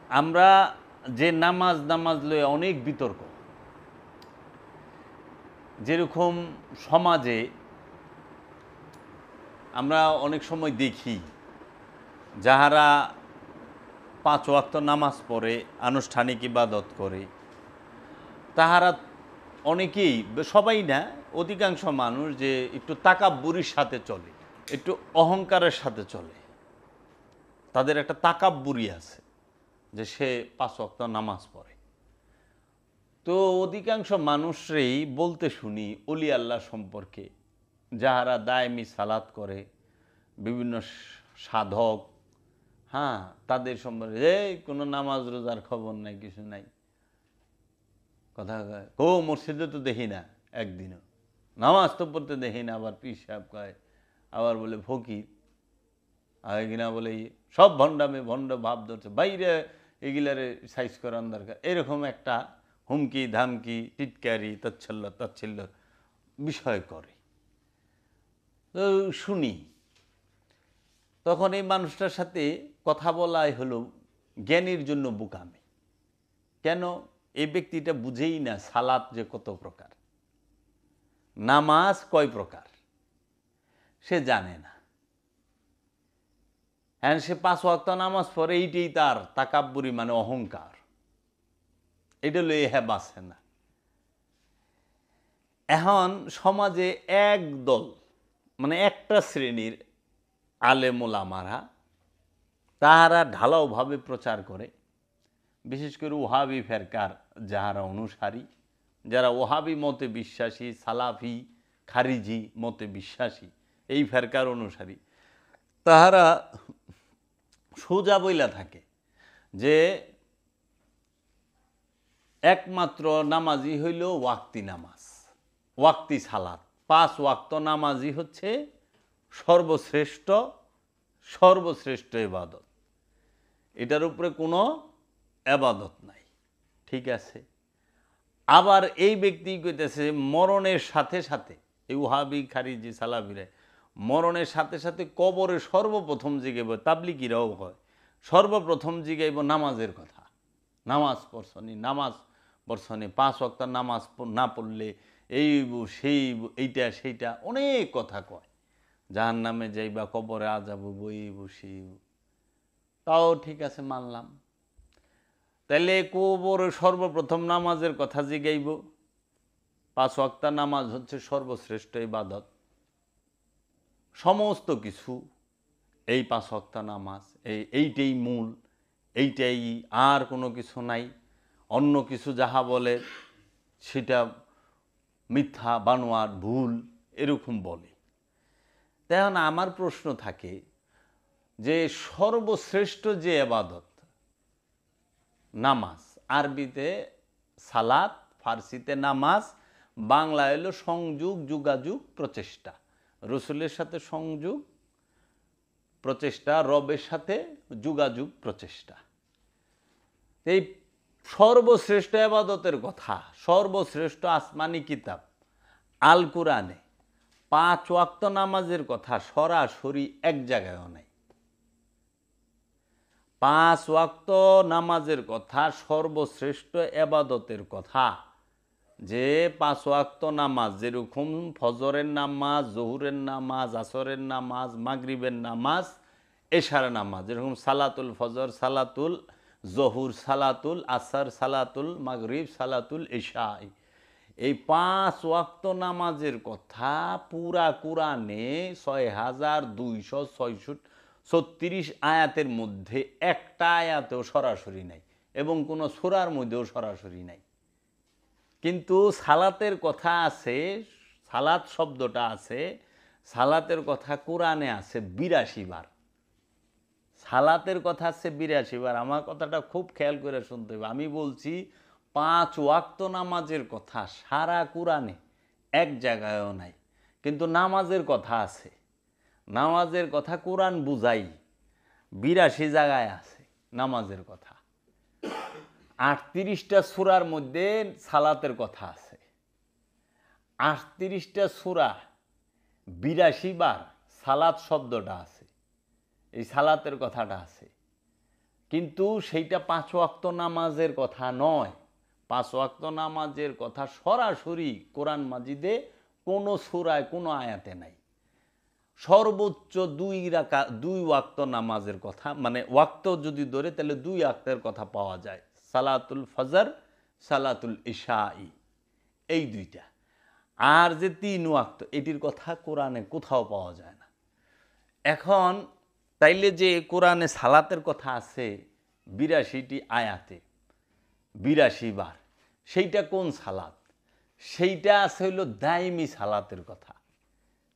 আমরা যে নামাজ লয়ে অনেক বিতর্ক, যেরকম সমাজে আমরা অনেক সময় দেখি যাহারা 5 ওয়াক্ত নামাজ পড়ে, আনুষ্ঠানিক ইবাদত করে, তাহারা অনেকেই, সবাই না, অধিকাংশ মানুষ যে একটু তাকাব্বুরির সাথে চলে, একটু অহংকারের সাথে চলে। তাদের একটা তাকাব্বুরি আছে যে সে 5 ওয়াক্ত নামাজ পড়ে। তো অধিকাংশ মানুষরেই বলতে শুনি অলি আল্লাহ সম্পর্কে, যাহারা দায়মি সালাত করে, বিভিন্ন সাধক, হ্যাঁ, তাদের সম্পর্কে এই কোনো নামাজ রোজার খবর নাই, কিছু নাই, কথা কয় ও মসজিদে তো দেখি না একদিনও, নামাজ তো পড়তে দেখি না, আবার পীর সাহেব কয়, আবার বলে ফকির, আর কিনা বলে সব ভণ্ডামে ভণ্ড ভাব ধরছে, বাইরে এগুলারে সাইজ করার দরকার, এরকম একটা হুমকি ধামকি টিটকারি তাচ্ছিল্য বিষয় করে। তো শুনি, তখন এই মানুষটার সাথে কথা বলাই হলো জ্ঞানীর জন্য বোকামি। কেন? এই ব্যক্তিটা বুঝেই না সালাত যে কত প্রকার, নামাজ কয় প্রকার সে জানে না। হ্যাঁ, সে 5 ওয়াক্ত নামাজ পড়ে, এইটাই তার তাকাব্বুরি, মানে অহংকার, এটা লয়ে হ্যাঁ বাঁচে না। এখন সমাজে এক দল, মানে একটা শ্রেণীর আলেম ওলামারা, তাহারা ঢালাওভাবে প্রচার করে, বিশেষ করে ওহাবি ফেরকার যাহারা অনুসারী, যারা ওহাবি মতে বিশ্বাসী, সালাফি খারিজি মতে বিশ্বাসী, এই ফেরকার অনুসারী, তাহারা সোজা বইলা থাকে যে একমাত্র নামাজি হইল ওয়াক্তি নামাজ, ওয়াক্তি সালাত, 5 ওয়াক্ত নামাজি হচ্ছে সর্বশ্রেষ্ঠ ইবাদত, এটার উপরে কোনো ইবাদত নাই। ঠিক আছে, আবার এই ব্যক্তি কইতেছে মরণের সাথে সাথে, এই ওহাবি খারিজি সালাফিরা মরণের সাথে সাথে কবরে সর্বপ্রথম জিগাইব, তাবলিগীরাও হয়, সর্বপ্রথম জিগাইব নামাজের কথা, নামাজ পড়ছনি 5 ওয়াক্ত নামাজ না পড়লে এই সেই এইটা সেইটা অনেক কথা কয়, জাহান্নামে যাইবা, কবরে আযাব বইব সেই। তাও ঠিক আছে, মানলাম। তাইলে কবরে সর্বপ্রথম নামাজের কথা জিগাইব, 5 ওয়াক্ত নামাজ হচ্ছে সর্বশ্রেষ্ঠ ইবাদত, সমস্ত কিছু এই 5 ওয়াক্ত নামাজ, এইটাই মূল, এইটাই, আর কোনো কিছু নাই, অন্য কিছু যাহা বলে সেটা মিথ্যা, বানোয়াট, ভুল, এরকম বলে। এখন আমার প্রশ্ন থাকে যে সর্বশ্রেষ্ঠ যে ইবাদত নামাজ, আরবিতে সালাত, ফার্সিতে নামাজ, বাংলা হলো সংযোগ, যোগাযোগ, প্রচেষ্টা, রসুলের সাথে সংযোগ প্রচেষ্টা, রবের সাথে যোগাযোগ প্রচেষ্টা। এই সর্বশ্রেষ্ঠ ইবাদতের কথা সর্বশ্রেষ্ঠ আসমানি কিতাব আল কুরআনে 5 ওয়াক্ত নামাজের কথা সরাসরি এক জায়গায়ও নাই। 5 ওয়াক্ত নামাজের কথা, সর্বশ্রেষ্ঠ ইবাদতের কথা, যে 5 ওয়াক্ত নামাজ, যেরকম ফজরের নামাজ, জোহরের নামাজ, আসরের নামাজ, মাগরিবের নামাজ, এশার নামাজ, যেরকম সালাতুল ফজর, সালাতুল জহুর, সালাতুল আসর, সালাতুল মাগরিব, সালাতুল ইশা, এই 5 ওয়াক্ত নামাজের কথা পুরা কুরআনে 6236 আয়াতের মধ্যে একটা আয়াতেও সরাসরি নাই, এবং কোনো সূরার মধ্যেও সরাসরি নাই। কিন্তু সালাতের কথা আছে, সালাত শব্দটা আছে, সালাতের কথা কোরআনে আছে 82 বার, সালাতের কথা আছে 82 বার। আমার কথাটা খুব খেয়াল করে শুনতে হবে, আমি বলছি 5 ওয়াক্ত নামাজের কথা সারা কোরআনে এক জায়গায়ও নাই, কিন্তু নামাজের কথা আছে, নামাজের কথা কোরআন বুঝাই 82 জায়গায় আছে নামাজের কথা। 38টা সূরার মধ্যে সালাতের কথা আছে, 38টা সূরা 82 বার সালাত শব্দটা আছে, এই সালাতের কথাটা আছে। কিন্তু সেইটা 5 ওয়াক্ত নামাজের কথা নয়। 5 ওয়াক্ত নামাজের কথা সরাসরি কোরআন মাজিদে কোনো সূরায় কোনো আয়াতে নাই। সর্বোচ্চ 2 ওয়াক্ত নামাজের কথা, মানে ওয়াক্ত যদি ধরে তাহলে 2 ওয়াক্তের কথা পাওয়া যায়, সালাতুল ফজর, সালাতুল ইশাই, এই দুইটা। আর যে 3 ওয়াক্ত, এটির কথা কোরআনে কোথাও পাওয়া যায় না। এখন তাইলে যে কোরআনে সালাতের কথা আছে 82টি আয়াতে 82 বার, সেইটা কোন সালাত? সেইটা আছে হইল দাইমি সালাতের কথা।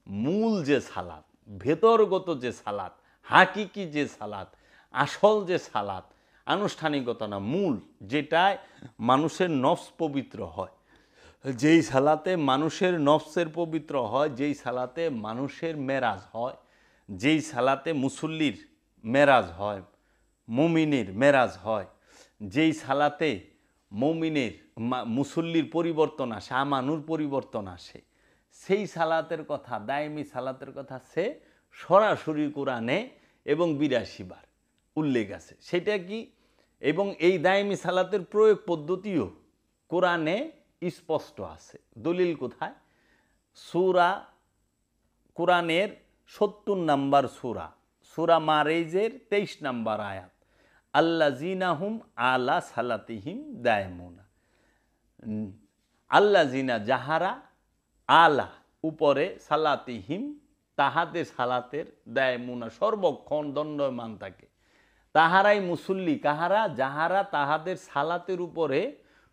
মূল যে সালাত, ভেতরগত যে সালাত, হাকিকি যে সালাত, আসল যে সালাত, আনুষ্ঠানিকতা না, মূল, যেটায় মানুষের নফস পবিত্র হয়, যেই সালাতে মানুষের নফসের পবিত্র হয়, যেই সালাতে মানুষের মেরাজ হয়, যেই সালাতে মুসল্লির মেরাজ হয়, মুমিনের মেরাজ হয়, যেই সালাতে মুমিনের মুসল্লির পরিবর্তন আসে, আমানুর পরিবর্তন আসে, সেই সালাতের কথা, দায়মি সালাতের কথা সে সরাসরি কোরআনে এবং 82 বার উল্লেখ আছে। সেটা কি? এবং এই দায়মি সালাতের প্রয়োগ পদ্ধতিও কোরআনে স্পষ্ট আছে। দলিল কোথায়? সূরা, কোরআনের 70 নম্বর সূরা, সূরা মারেজের 23 নম্বর আয়াত, আল্লাযিনা হুম আলা সালাতিহিম দায়মুনা। আল্লাযিনা যাহারা, আলা উপরে, সালাতিহিম তাহাদের সালাতের, দায়মুনা সর্বক্ষণ দণ্ডমান থাকে। তাহারাই মুসল্লি কাহারা? যাহারা তাহাদের সালাতের উপরে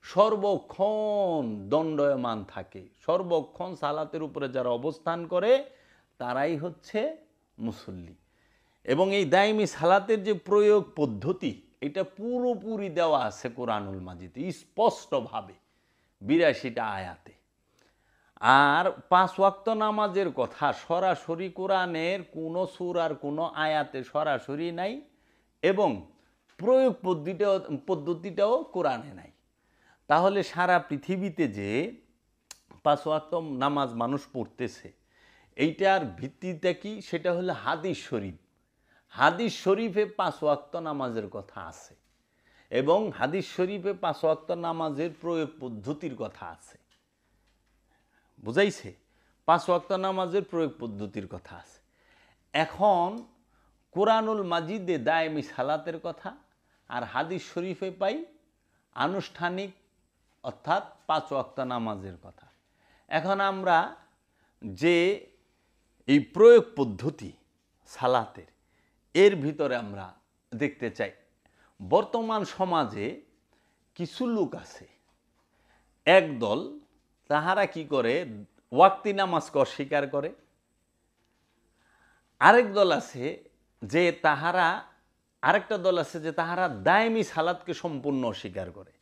সর্বক্ষণ দণ্ডয়মান থাকে। সর্বক্ষণ সালাতের উপরে যারা অবস্থান করে তারাই হচ্ছে মুসল্লি। এবং এই দায়মি সালাতের যে প্রয়োগ পদ্ধতি, এটা পুরোপুরি দেওয়া আছে কোরআনুল মাজিদে স্পষ্টভাবে 82টা আয়াতে। আর 5 ওয়াক্ত নামাজের কথা সরাসরি কোরআনের কোনো সূরার কোনো আয়াতে সরাসরি নাই, এবং প্রয়োগ পদ্ধতিটাও কোরআনে নাই। তাহলে সারা পৃথিবীতে যে 5 ওয়াক্ত নামাজ মানুষ পড়তেছে, এইটার ভিত্তিটা কি? সেটা হলো হাদিস শরীফ। হাদিস শরীফে 5 ওয়াক্ত নামাজের কথা আছে, এবং হাদিস শরীফে 5 ওয়াক্ত নামাজের প্রয়োগ পদ্ধতির কথা আছে। বুঝাইছে? 5 ওয়াক্ত নামাজের প্রয়োগ পদ্ধতির কথা আছে। এখন কোরআনুল মাজিদে দায়মি সালাতের কথা, আর হাদিস শরীফে পাই আনুষ্ঠানিক অর্থাৎ 5 ওয়াক্ত নামাজের কথা। এখন আমরা যে এই প্রয়োগ পদ্ধতি সালাতের, এর ভিতরে আমরা দেখতে চাই বর্তমান সমাজে কিছু লোক আছে, একদল, তাহারা কি করে? ওয়াক্তি নামাজকে অস্বীকার করে। আরেক দল আছে যে তাহারা, আরেকটা দল আছে যে তাহারা দায়মি সালাতকে সম্পূর্ণ অস্বীকার করে।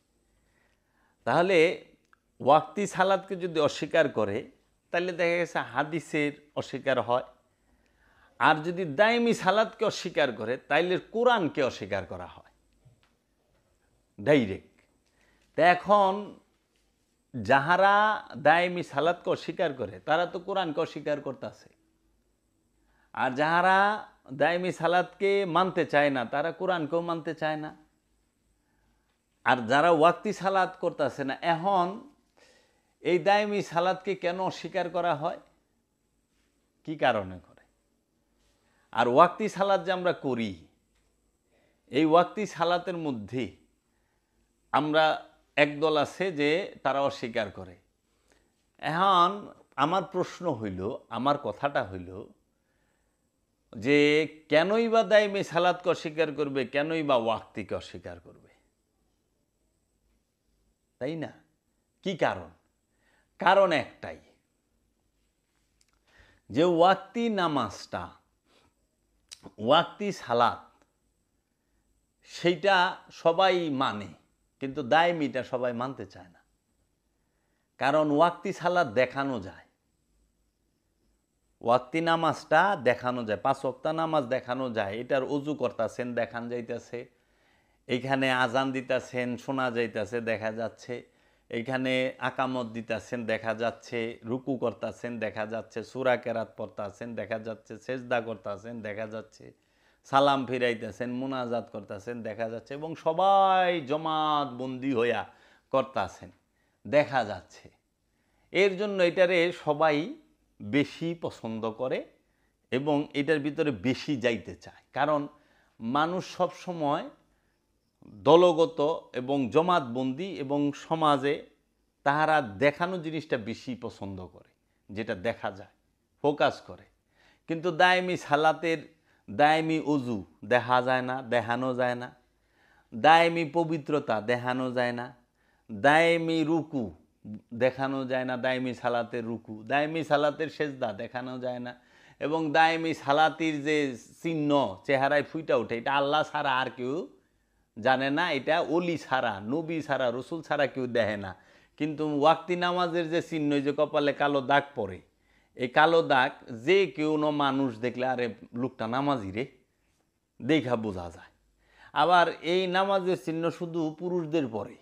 তাহলে ওয়াক্তি সালাতকে যদি অস্বীকার করে, তাহলে দেখা গেছে হাদিসের অস্বীকার হয়। আর যদি দায়মি সালাতকে অস্বীকার করে, তাইলে কোরআনকে অস্বীকার করা হয় ডাইরেক্ট। তা এখন যাহারা দায়মি সালাতকে অস্বীকার করে তারা তো কোরআনকে অস্বীকার করতেছে, আর যাহারা দায়মি সালাতকে মানতে চায় না তারা কোরআনকেও মানতে চায় না। আর যারা ওয়াক্তি সালাত করতেছে না, এখন এই দায়মি সালাতকে কেন অস্বীকার করা হয়? কি কারণে করে? আর ওয়াক্তি সালাত যে আমরা করি, এই ওয়াক্তি সালাতের মধ্যে আমরা একদল আছে যে তারা অস্বীকার করে। এখন আমার প্রশ্ন হইল, আমার কথাটা হইল যে কেনই বা দায়মি সালাতকে অস্বীকার করবে, কেনই বা ওয়াক্তিকে অস্বীকার করবে? তাই না? কি কারণ? কারণ একটাই, যে ওয়াক্তি নামাজটা, ওয়াক্তি সালাত, সেইটা সবাই মানে, কিন্তু দায়মিটা সবাই মানতে চায় না। কারণ ওয়াক্তি সালাত দেখানো যায়, ওয়াক্তি নামাজটা দেখানো যায়, 5 ওয়াক্ত নামাজ দেখানো যায়। এটার ওযু করতেছেন দেখান যাইতেছে, এইখানে আজান দিতেছেন শোনা যাইতেছে, দেখা যাচ্ছে, এইখানে আকামত দিতেছেন দেখা যাচ্ছে, রুকু করতেছেন দেখা যাচ্ছে, সূরা কেরাত পড়তেছেন দেখা যাচ্ছে, সেজদা করতেছেন দেখা যাচ্ছে, সালাম ফিরাইতেছেন, মুনাজাত করতেছেন দেখা যাচ্ছে, এবং সবাই জমাত বন্দি হইয়া করতেছেন দেখা যাচ্ছে। এর জন্য এটারে সবাই বেশি পছন্দ করে এবং এটার ভিতরে বেশি যাইতে চায়, কারণ মানুষ সব সময় দলগত এবং জমাতবন্দি এবং সমাজে তাহারা দেখানো জিনিসটা বেশি পছন্দ করে, যেটা দেখা যায়, ফোকাস করে। কিন্তু দায়েমি সালাতের দায়েমি অজু দেখা যায় না, দেখানো যায় না। দায়েমি পবিত্রতা দেখানো যায় না। দায়েমি রুকু দেখানো যায় না, দায়েমি সালাতের রুকু, দায়েমি সালাতের সেজদা দেখানো যায় না। এবং দায়েমি সালাতির যে চিহ্ন চেহারায় ফুইটা ওঠে, এটা আল্লাহ ছাড়া আর কেউ জানে না, এটা অলি ছাড়া, নবী ছাড়া, রসুল ছাড়া কেউ দেখে না। কিন্তু ওয়াক্তি নামাজের যে চিহ্ন, যে কপালে কালো দাগ পড়ে, এই কালো দাগ যে কেউ মানুষ দেখলে আরে লোকটা নামাজি রে দেখা বোঝা যায়। আবার এই নামাজের চিহ্ন শুধু পুরুষদের পরে,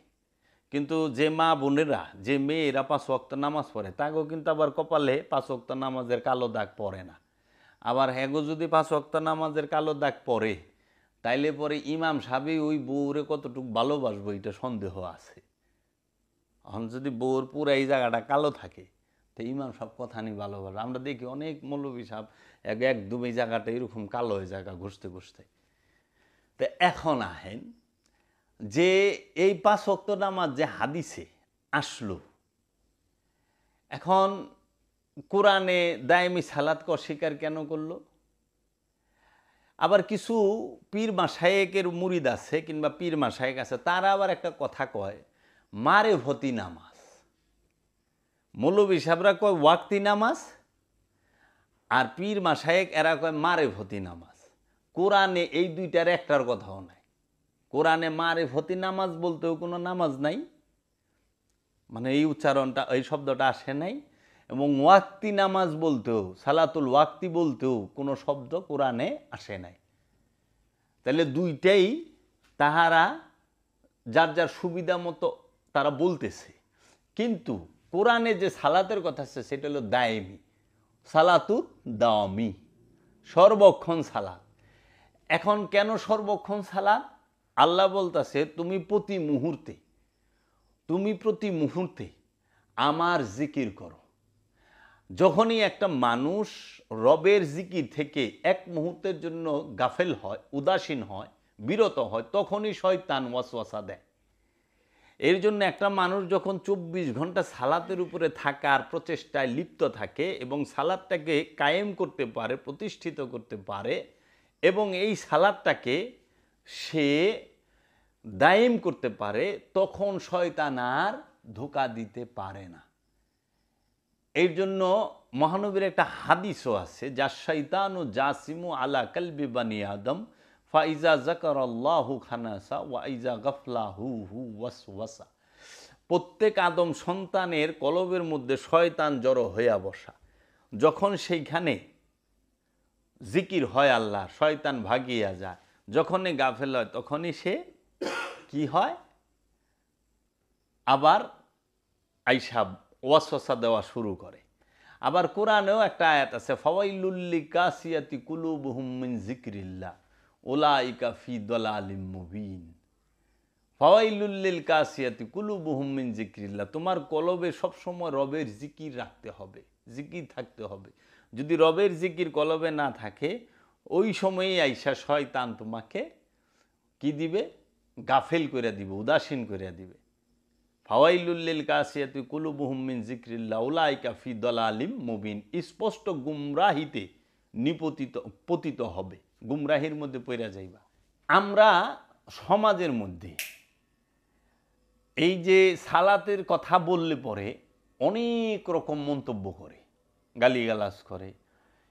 কিন্তু যে মা বোনেরা, যে মেয়েরা 5 ওয়াক্ত নামাজ পড়ে তাকেও কিন্তু আবার কপালে 5 ওয়াক্ত নামাজের কালো দাগ পড়ে না। আবার হ্যাগো যদি 5 ওয়াক্ত নামাজের কালো দাগ পড়ে, তাইলে পরে ইমাম সাহেব ওই বউরে কতটুকু ভালোবাসবো এটা সন্দেহ আছে। এখন যদি বউর পুরো এই জায়গাটা কালো থাকে, তো ইমাম সব কথা নিয়ে ভালোবাসে। আমরা দেখি অনেক মৌলবী সাহেব একদম এই জায়গাটা এরকম কালো হয়ে জায়গা ঘষতে ঘষতে। তো এখন আহেন যে এই 5 ওয়াক্ত নামাজ যে হাদিসে আসলো, এখন কোরআনে দায়েমি সালাতকে অস্বীকার কেন করলো? আবার কিছু পীর মাশায়েকের মুরিদ আছে কিংবা পীর মাশায়েক আছে, তারা আবার একটা কথা কয় মারেফতি নামাজ। মৌলবী সাহেবরা কয় ওয়াক্তি নামাজ, আর পীর মাশায়েক এরা কয় মারেফতি নামাজ। কোরআনে এই দুইটার একটার কথাও নাই। কোরআনে মারেফতি নামাজ বলতেও কোনো নামাজ নাই, মানে এই উচ্চারণটা, এই শব্দটা আসে নাই। এবং ওয়াক্তি নামাজ বলতেও, সালাতুল ওয়াক্তি বলতেও কোনো শব্দ কোরআনে আসে নাই। তাহলে দুইটাই তাহারা যার যার সুবিধা মতো তারা বলতেছে। কিন্তু কোরআনে যে সালাতের কথা আছে সেটা হলো দায়েমি, সালাতুর দাওয়ামি, সর্বক্ষণ সালাত। এখন কেন সর্বক্ষণ সালাত? আল্লাহ বলতেছে তুমি প্রতি মুহূর্তে আমার জিকির করো। যখনই একটা মানুষ রবের জিকির থেকে এক মুহূর্তের জন্য গাফেল হয়, উদাসীন হয়, বিরত হয়, তখনই শয়তান ওয়াসওয়াসা দেয়। এর জন্য একটা মানুষ যখন 24 ঘন্টা সালাতের উপরে থাকার প্রচেষ্টায় লিপ্ত থাকে এবং সালাতটাকে কায়েম করতে পারে, প্রতিষ্ঠিত করতে পারে, এবং এই সালাতটাকে সে দায়েম করতে পারে, তখন শয়তান আর ধোঁকা দিতে পারে না। এর জন্য মহানবীর একটা হাদিসও আছে, যা শয়তানু জাসিমু আলা কলবি বানি আদম ফাইজা যাকারাল্লাহু খানাসা ওয়া ইজা গাফলাহু ওয়াসওয়াসা। প্রত্যেক আদম সন্তানের কলবের মধ্যে শয়তান জড়ো হইয়া বসা। যখন সেইখানে জিকির হয় আল্লাহ, শয়তান ভাগিয়া যায়। যখনই গাফেল হয় তখনই সে কি হয়, আবার আইসা ওয়াসওয়াসা দেওয়া শুরু করে। আবার কোরআনেও একটা আয়াত আছে, ফাওয়াইলুল লিকাসিয়াতি কুলুবুহুম মিন যিকরিল্লাহ উলাইকা ফি দালালিম মুবিন। ফাওয়াইলুল লিকাসিয়াতি কুলুবুহুম মিন যিকরিল্লাহ, তোমার কলবে সবসময় রবের জিকির রাখতে হবে, জিকির থাকতে হবে। যদি রবের জিকির কলবে না থাকে, ওই সময়েই আইসা শয়তান তোমাকে কি দিবে, গাফেল করে দিবে, উদাসীন করে দিবে। ফাওয়াইলুল লিকাসিয়াতি কুলুবুহুম মিন যিকরিল্লাহ উলাইকা ফি দালালিম মুবিন, স্পষ্ট গুমরাহিতে পতিত হবে, গুমরাহির মধ্যে পড়ে যাইবা। আমরা সমাজের মধ্যে এই যে সালাতের কথা বললে পরে অনেক রকম মন্তব্য করে, গালিগালাজ করে,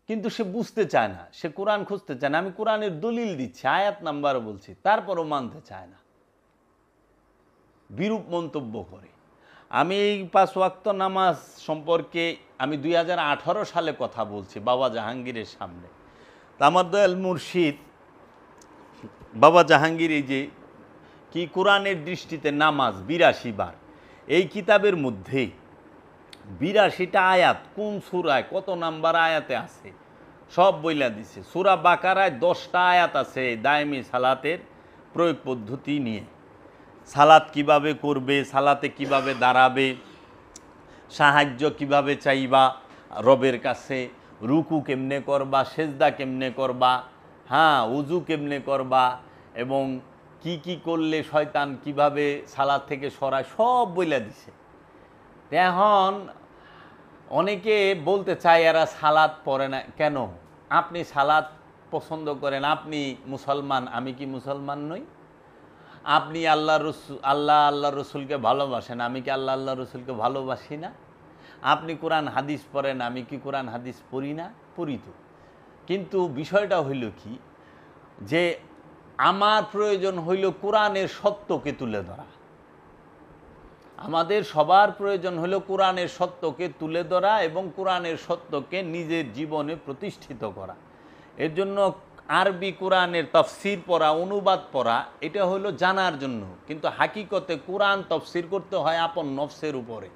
কিন্তু সে বুঝতে চায় না, সে কোরআন খুঁজতে চায় না। আমি কোরআনের দলিল দিচ্ছি, আয়াত নাম্বার বলছি, তারপরও মানতে চায় না, বিরূপ মন্তব্য করে। আমি এই 5 ওয়াক্ত নামাজ সম্পর্কে আমি 2018 সালে কথা বলছি বাবা জাহাঙ্গীরের সামনে। আমার দয়াল মুর্শিদ বাবা জাহাঙ্গীর এই যে কি কোরআনের দৃষ্টিতে নামাজ 82 বার, এই কিতাবের মধ্যে 82টা আয়াত কোন সূরায় কত নাম্বার আয়াতে আছে সব বইলা দিছে। সূরা বাকারায় 10টা আয়াত আছে দায়েমি সালাতের প্রয়োগ পদ্ধতি নিয়ে। সালাত কিভাবে করবে, সালাতে কিভাবে দাঁড়াবে, সাহায্য কিভাবে চাইবা রবের কাছে, রুকু কেমনে করবা, সেজদা কেমনে করবা, হ্যাঁ উজু কেমনে করবা, এবং কি কি করলে শয়তান কিভাবে সালাত থেকে সরায়, সব বইলা দিছে। এখন অনেকে বলতে চায় এরা সালাত পড়ে না কেন? আপনি সালাত পছন্দ করেন, আপনি মুসলমান, আমি কি মুসলমান নই? আপনি আল্লাহ রসুলকে ভালোবাসেন, আমি কি আল্লাহ রসুলকে ভালোবাসি না? আপনি কোরআন হাদিস পড়েন, আমি কি কোরআন হাদিস পড়ি না? পড়ি তো। কিন্তু বিষয়টা হইল কি, যে আমার প্রয়োজন হইল কোরআনের সত্যকে তুলে ধরা। আমাদের সবার প্রয়োজন হলো কোরআনের সত্যকে তুলে ধরা এবং কোরআনের সত্যকে নিজের জীবনে প্রতিষ্ঠিত করা। এর জন্য আরবি কোরআনের তফসির পড়া, অনুবাদ পড়া, এটা হলো জানার জন্য। কিন্তু হাকিকতে কোরআন তফসির করতে হয় আপন নফসের উপরে,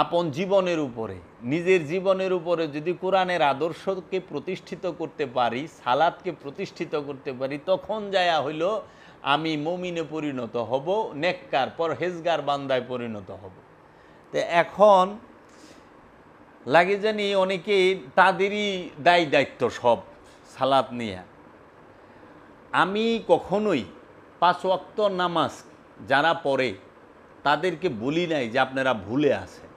আপন জীবনের উপরে। নিজের জীবনের উপরে যদি কোরআনের আদর্শকে প্রতিষ্ঠিত করতে পারি, সালাতকে প্রতিষ্ঠিত করতে পারি, তখন যায়া হইল আমি মুমিনে পরিণত হব, নেককার পরহেজগার বান্দায় পরিণত হব। তো এখন লাগে জানি অনেকেই তাদেরই দায়িত্ব সব সালাত নিয়ে। আমি কখনোই 5 ওয়াক্ত নামাজ যারা পড়ে তাদেরকে বলি নাই যে আপনারা ভুলে আছেন।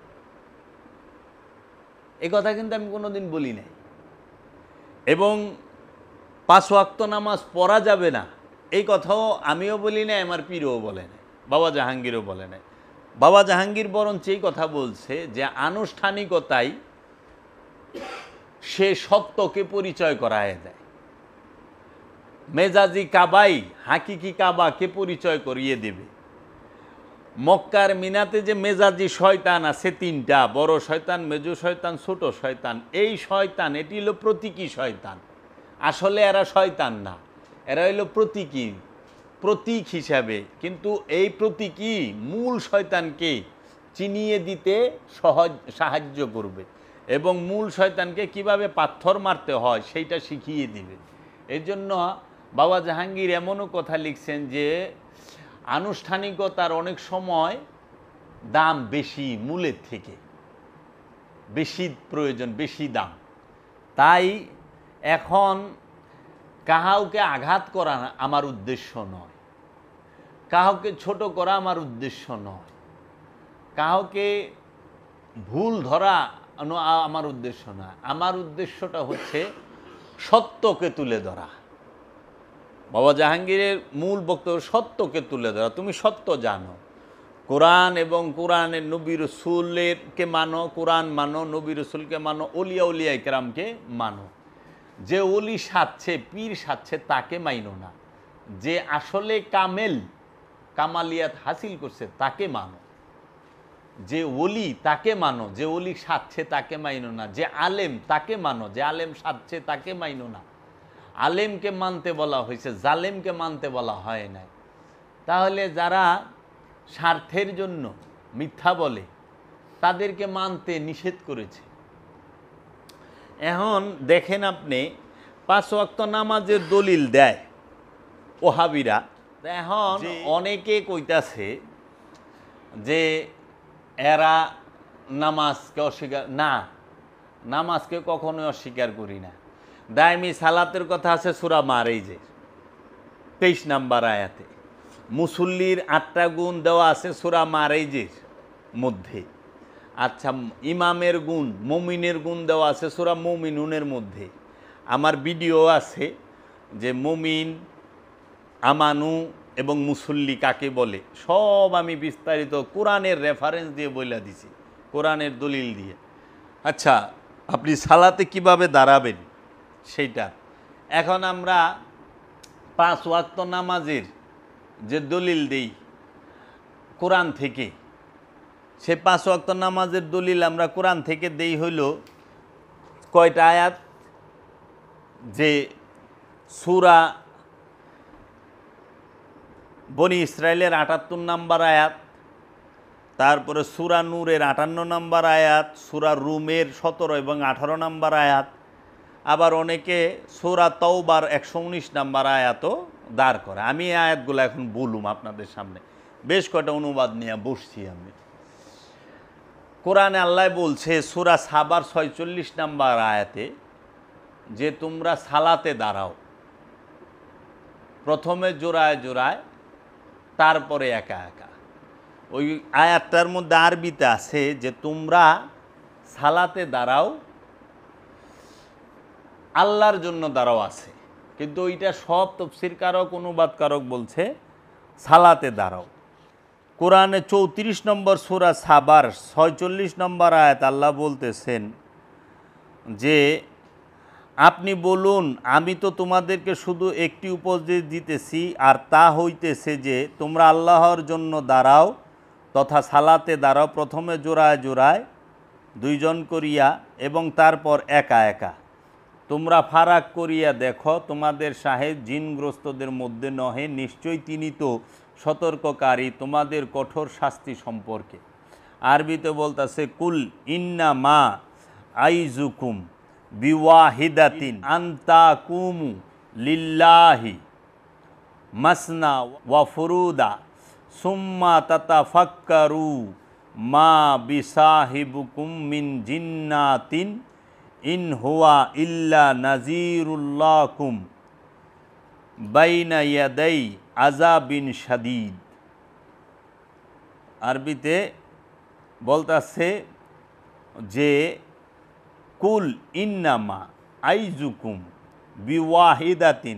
এ কথা কিন্তু আমি কোনোদিন বলি নাই। এবং 5 ওয়াক্ত নামাজ পড়া যাবে না এই কথাও আমিও বলি নাই, আমার পীরও বলে নাই, বাবা জাহাঙ্গীরও বলে নাই। বাবা জাহাঙ্গীর বরঞ্চ এই কথা বলছে যে আনুষ্ঠানিকতায় সে সত্যকে পরিচয় করায় দেয়। মেজাজি কাবাই হাকিকি কাবাকে পরিচয় করিয়ে দেবে। মক্কার মিনাতে যে মেজাজি শয়তান আছে 3টা, বড় শয়তান, মেজো শয়তান, ছোট শয়তান। এই শয়তান এটি হলো প্রতীকী শয়তান, আসলে এরা শয়তান না, এরা হইল প্রতীকী, প্রতীক হিসাবে। কিন্তু এই প্রতীকী মূল শয়তানকে চিনিয়ে দিতে সাহায্য করবে এবং মূল শয়তানকে কিভাবে পাথর মারতে হয় সেইটা শিখিয়ে দিবে। এর জন্য বাবা জাহাঙ্গীর এমনও কথা লিখছেন যে আনুষ্ঠানিকতার অনেক সময় দাম বেশি, মূলের থেকে বেশি প্রয়োজন, বেশি দাম। তাই এখন কাহাউকে আঘাত করা আমার উদ্দেশ্য নয়, কাউকে ছোট করা আমার উদ্দেশ্য নয়, কাউকে ভুল ধরা আমার উদ্দেশ্য নয়। আমার উদ্দেশ্যটা হচ্ছে সত্যকে তুলে ধরা। বাবা জাহাঙ্গীরের মূল বক্তব্য সত্যকে তুলে ধরা। তুমি সত্য জানো, কোরআন এবং কোরআনের নবী রসুলকে মানো, কোরআন মানো, নবী রসুলকে মানো, অলিয়া উলিয়া ইকরামকে মানো। যে অলি সাজছে, পীর সাজছে তাকে মাইনো না, যে আসলে কামালিয়াত হাসিল করছে তাকে মানো। যে ওলি তাকে মানো, যে ওলি সাজছে তাকে মাইনো না। যে আলেম তাকে মানো, যে আলেম সাজছে তাকে মাইনো না। আলেমকে মানতে বলা হয়েছে, জালেমকে মানতে বলা হয় নাই। তাহলে যারা স্বার্থের জন্য মিথ্যা বলে তাদেরকে মানতে নিষেধ করেছে। এখন দেখেন আপনি 5 ওয়াক্ত নামাজের দলিল দেয় ওহাবিরা। এখন অনেকে কইতাছে যে এরা নামাজকে অস্বীকার না, নামাজকে কখনোই অস্বীকার করি না। দায়মি সালাতের কথা আছে সূরা মারেজে 23 নম্বর আয়াতে। মুসল্লির 8টা গুণ দেওয়া আছে সূরা মারেজের মধ্যে। আচ্ছা, ইমামের গুণ, মুমিনের গুণ দেওয়া আছে সূরা মুমিনুনের মধ্যে। আমার ভিডিও আছে যে মুমিন, আমানু এবং মুসল্লি কাকে বলে, সব আমি বিস্তারিত কোরআনের রেফারেন্স দিয়ে বইলা দিছি, কোরআনের দলিল দিয়ে। আচ্ছা, আপনি সালাতে কিভাবে দাঁড়াবেন সেইটা। এখন আমরা 5 ওয়াক্ত নামাজের যে দলিল দেই কোরআন থেকে, সে 5 ওয়াক্ত নামাজের দলিল আমরা কোরআন থেকে দেই হইল কয়টা আয়াত, যে সূরা বনি ইসরাইলের 78 নম্বর আয়াত, তারপরে সূরা নূরের 58 নম্বর আয়াত, সূরা রুমের 17 এবং 18 নম্বর আয়াত, আবার অনেকে সূরা তাওবার 119 নাম্বার আয়াতও দাঁড় করে। আমি এই আয়াতগুলো এখন বলুম আপনাদের সামনে, বেশ কয়টা অনুবাদ নিয়ে বসছি আমি। কোরআনে আল্লাহ বলছে সূরা সাবার 46 নাম্বার আয়াতে যে তোমরা সালাতে দাঁড়াও, প্রথমে জোড়ায় জোড়ায়, তারপরে একা একা। ওই আয়াতটার মধ্যে আরবিতে আছে যে তোমরা সালাতে দাঁড়াও, আল্লাহর জন্য দাঁড়াও আছে, কিন্তু ওইটা সব তাফসীরকারক অনুবাদকারক বলছে সালাতে দাঁড়াও। কোরআনে 34 নম্বর সূরা সাবার 46 নম্বর আয়াত আল্লাহ বলতেছেন যে আপনি বলুন আমি তো তোমাদেরকে শুধু একটি উপদেশ দিতেছি, আর তা হইতেছে যে তোমরা আল্লাহর জন্য দাঁড়াও তথা সালাতে দাঁড়াও, প্রথমে জোড়ায় জোড়ায় দুইজন করিয়া এবং তারপর একা একা। তোমরা ফারাক করিয়া দেখো, তোমাদের সাহেব জিনগ্রস্তদের মধ্যে নহে, নিশ্চয়ই তিনি তো সতর্ককারী তোমাদের কঠোর শাস্তি সম্পর্কে। আরবিতে বলতেছে কুল ইন্না মা আইজুকুম বিওয়াহিদাতিন আনতাকুমু লিল্লাহি মাসনা ওয়া ফুরুদা সুম্মা তাতাফাক্কারু মা বিসাহিবুকুম মিন জিন্নাতিন ইন হুয়া ইল্লা নাজিরুল্লাকুম বাইনা ইয়াদাই আযাবিন শাদীদ। আরবিতে বলতাছে যে কুল ইন্নামা আইজুকুম বিওয়াহিদাতিন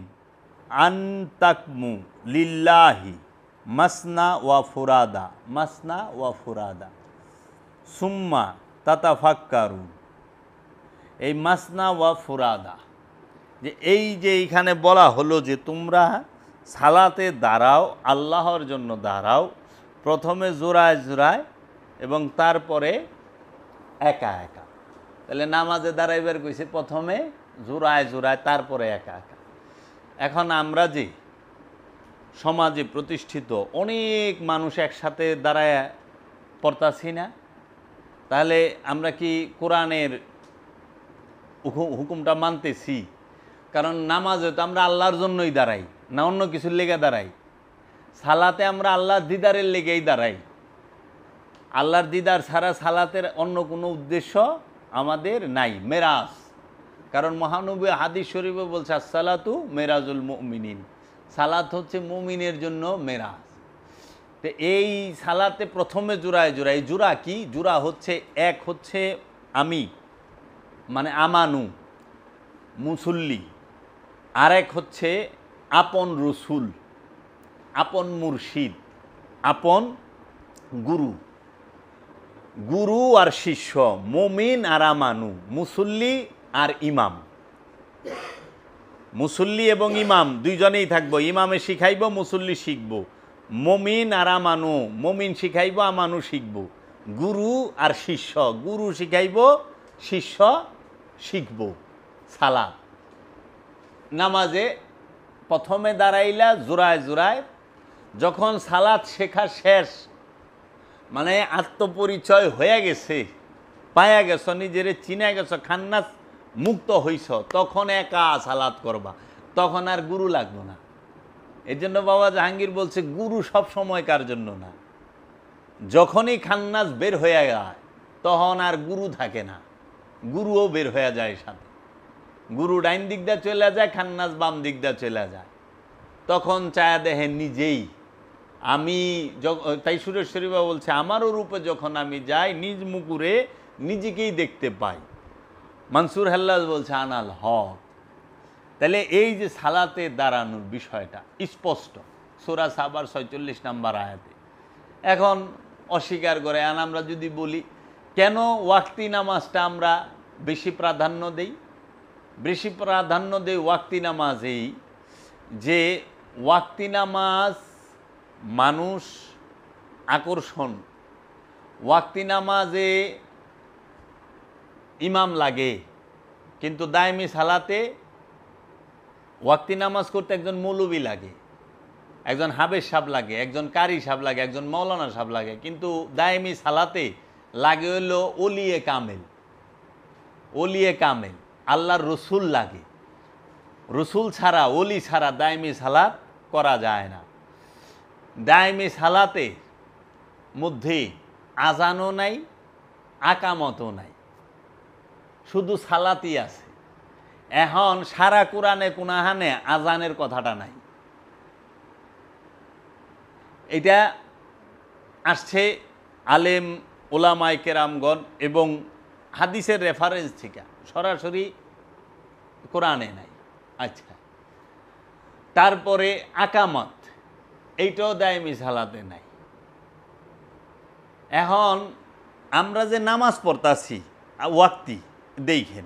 আনতাকমু লিল্লাহি মাসনা ওয়া ফুরাদা, মাসনা ওয়া ফুরাদা সুম্মা তাতাফাক্কারু। এই মাসনা ওয়া ফুরাদা, যে এই যে এইখানে বলা হলো যে তোমরা সালাতে দাঁড়াও, আল্লাহর জন্য দাঁড়াও, প্রথমে জোড়ায় জোড়ায় এবং তারপরে একা একা। তাহলে নামাজে দাঁড়াইবার কইছে প্রথমে জোড়ায় জোড়ায়, তারপরে একা একা। এখন আমরা যে সমাজে প্রতিষ্ঠিত অনেক মানুষ একসাথে দাঁড়ায় পড়তাছি না, তাহলে আমরা কি কোরআনের হুকুমটা মানতেছি? কারণ নামাজে তো আমরা আল্লাহর জন্যই দাঁড়াই, না অন্য কিছুর লেগে দাঁড়াই। সালাতে আমরা আল্লাহর দিদারের লেগেই দাঁড়াই। আল্লাহর দিদার ছাড়া সালাতের অন্য কোনো উদ্দেশ্য আমাদের নাই, মেরাজ। কারণ মহানবী হাদিস শরীফে বলছে আসসালাতু মেরাজুল মুমিনিন, সালাত হচ্ছে মুমিনের জন্য মেরাজ। তো এই সালাতে প্রথমে জোড়ায় জোড়ায়, জোড়া কি? জোড়া হচ্ছে এক হচ্ছে আমি, মানে আমানু মুসল্লি, আরেক হচ্ছে আপন রসুল, আপন মুর্শিদ, আপন গুরু। গুরু আর শিষ্য, মুমিন আর আমানু, মুসল্লি আর ইমাম। মুসল্লি এবং ইমাম দুইজনেই থাকবো, ইমামে শিখাইব, মুসল্লি শিখব। মুমিন আর আমানু, মুমিন শিখাইব, আমানু শিখব। গুরু আর শিষ্য, গুরু শিখাইব, শিষ্য শিখব। সালাত নামাজে প্রথমে দাঁড়াইলা জোড়ায় জোড়ায়, যখন সালাত শেখা শেষ, মানে আত্মপরিচয় হয়ে গেছে, পায়া গেছ, নিজেরে চিনা গেছ, খান্নাস মুক্ত হইছ, তখন একা সালাত করবা, তখন আর গুরু লাগবে না। এই জন্য বাবা জাহাঙ্গীর বলছে গুরু সব সময়কার জন্য না, যখনই খান্নাস বের হয়ে যায় তখন আর গুরু থাকে না, গুরুও বের হয়ে যায় সাথে। গুরু ডাইন দিক দিয়ে চলে যায়, খান্নাস বাম দিক দিয়ে চলে যায়, তখন চায়া দেখেন নিজেই আমি। তাই সুরেশ্বরী বাবা বলছে আমারও রূপে যখন আমি যাই, নিজ মুকুরে নিজেকেই দেখতে পাই। মনসুর হাল্লাজ বলছে আনাল হক। তাহলে এই যে সালাতে দাঁড়ানোর বিষয়টা স্পষ্ট সূরা সাবার 46 নম্বর আয়াতে। এখন অস্বীকার করে, আর আমরা যদি বলি কেন ওয়াক্তি নামাজটা আমরা বেশি প্রাধান্য দেই? বেশি প্রাধান্য দেই ওয়াক্তি নামাজেই, যে ওয়াক্তি নামাজ মানুষ আকর্ষণ। ওয়াক্তি নামাজে ইমাম লাগে, কিন্তু দায়মি সালাতে ওয়াক্তি নামাজ করতে একজন মৌলবী লাগে, একজন হাবেজ সাহেব লাগে, একজন কারি সাহেব লাগে, একজন মৌলানা সাহেব লাগে, কিন্তু দায়মি সালাতে লাগে হলো ওলিয়ে কামেল। ওলিয়ে কামেল আল্লাহর রসুল লাগে, রসুল ছাড়া ওলি ছাড়া দায়মি সালাত করা যায় না। দায়মি সালাতে মধ্যে আজানও নাই, আকামতও নাই, শুধু সালাতই আছে। এখন সারা কোরআনে কোনাহানে আজানের কথাটা নাই। এটা আসছে আলেম ওলামায়ে কেরামগণ এবং হাদিসের রেফারেন্স থেকে, সরাসরি কোরআনে নাই। আচ্ছা, তারপরে আকামত, এইটাও দায়মি সালাতে নাই। এখন আমরা যে নামাজ পড়তাছি ওয়াক্তি, দেখেন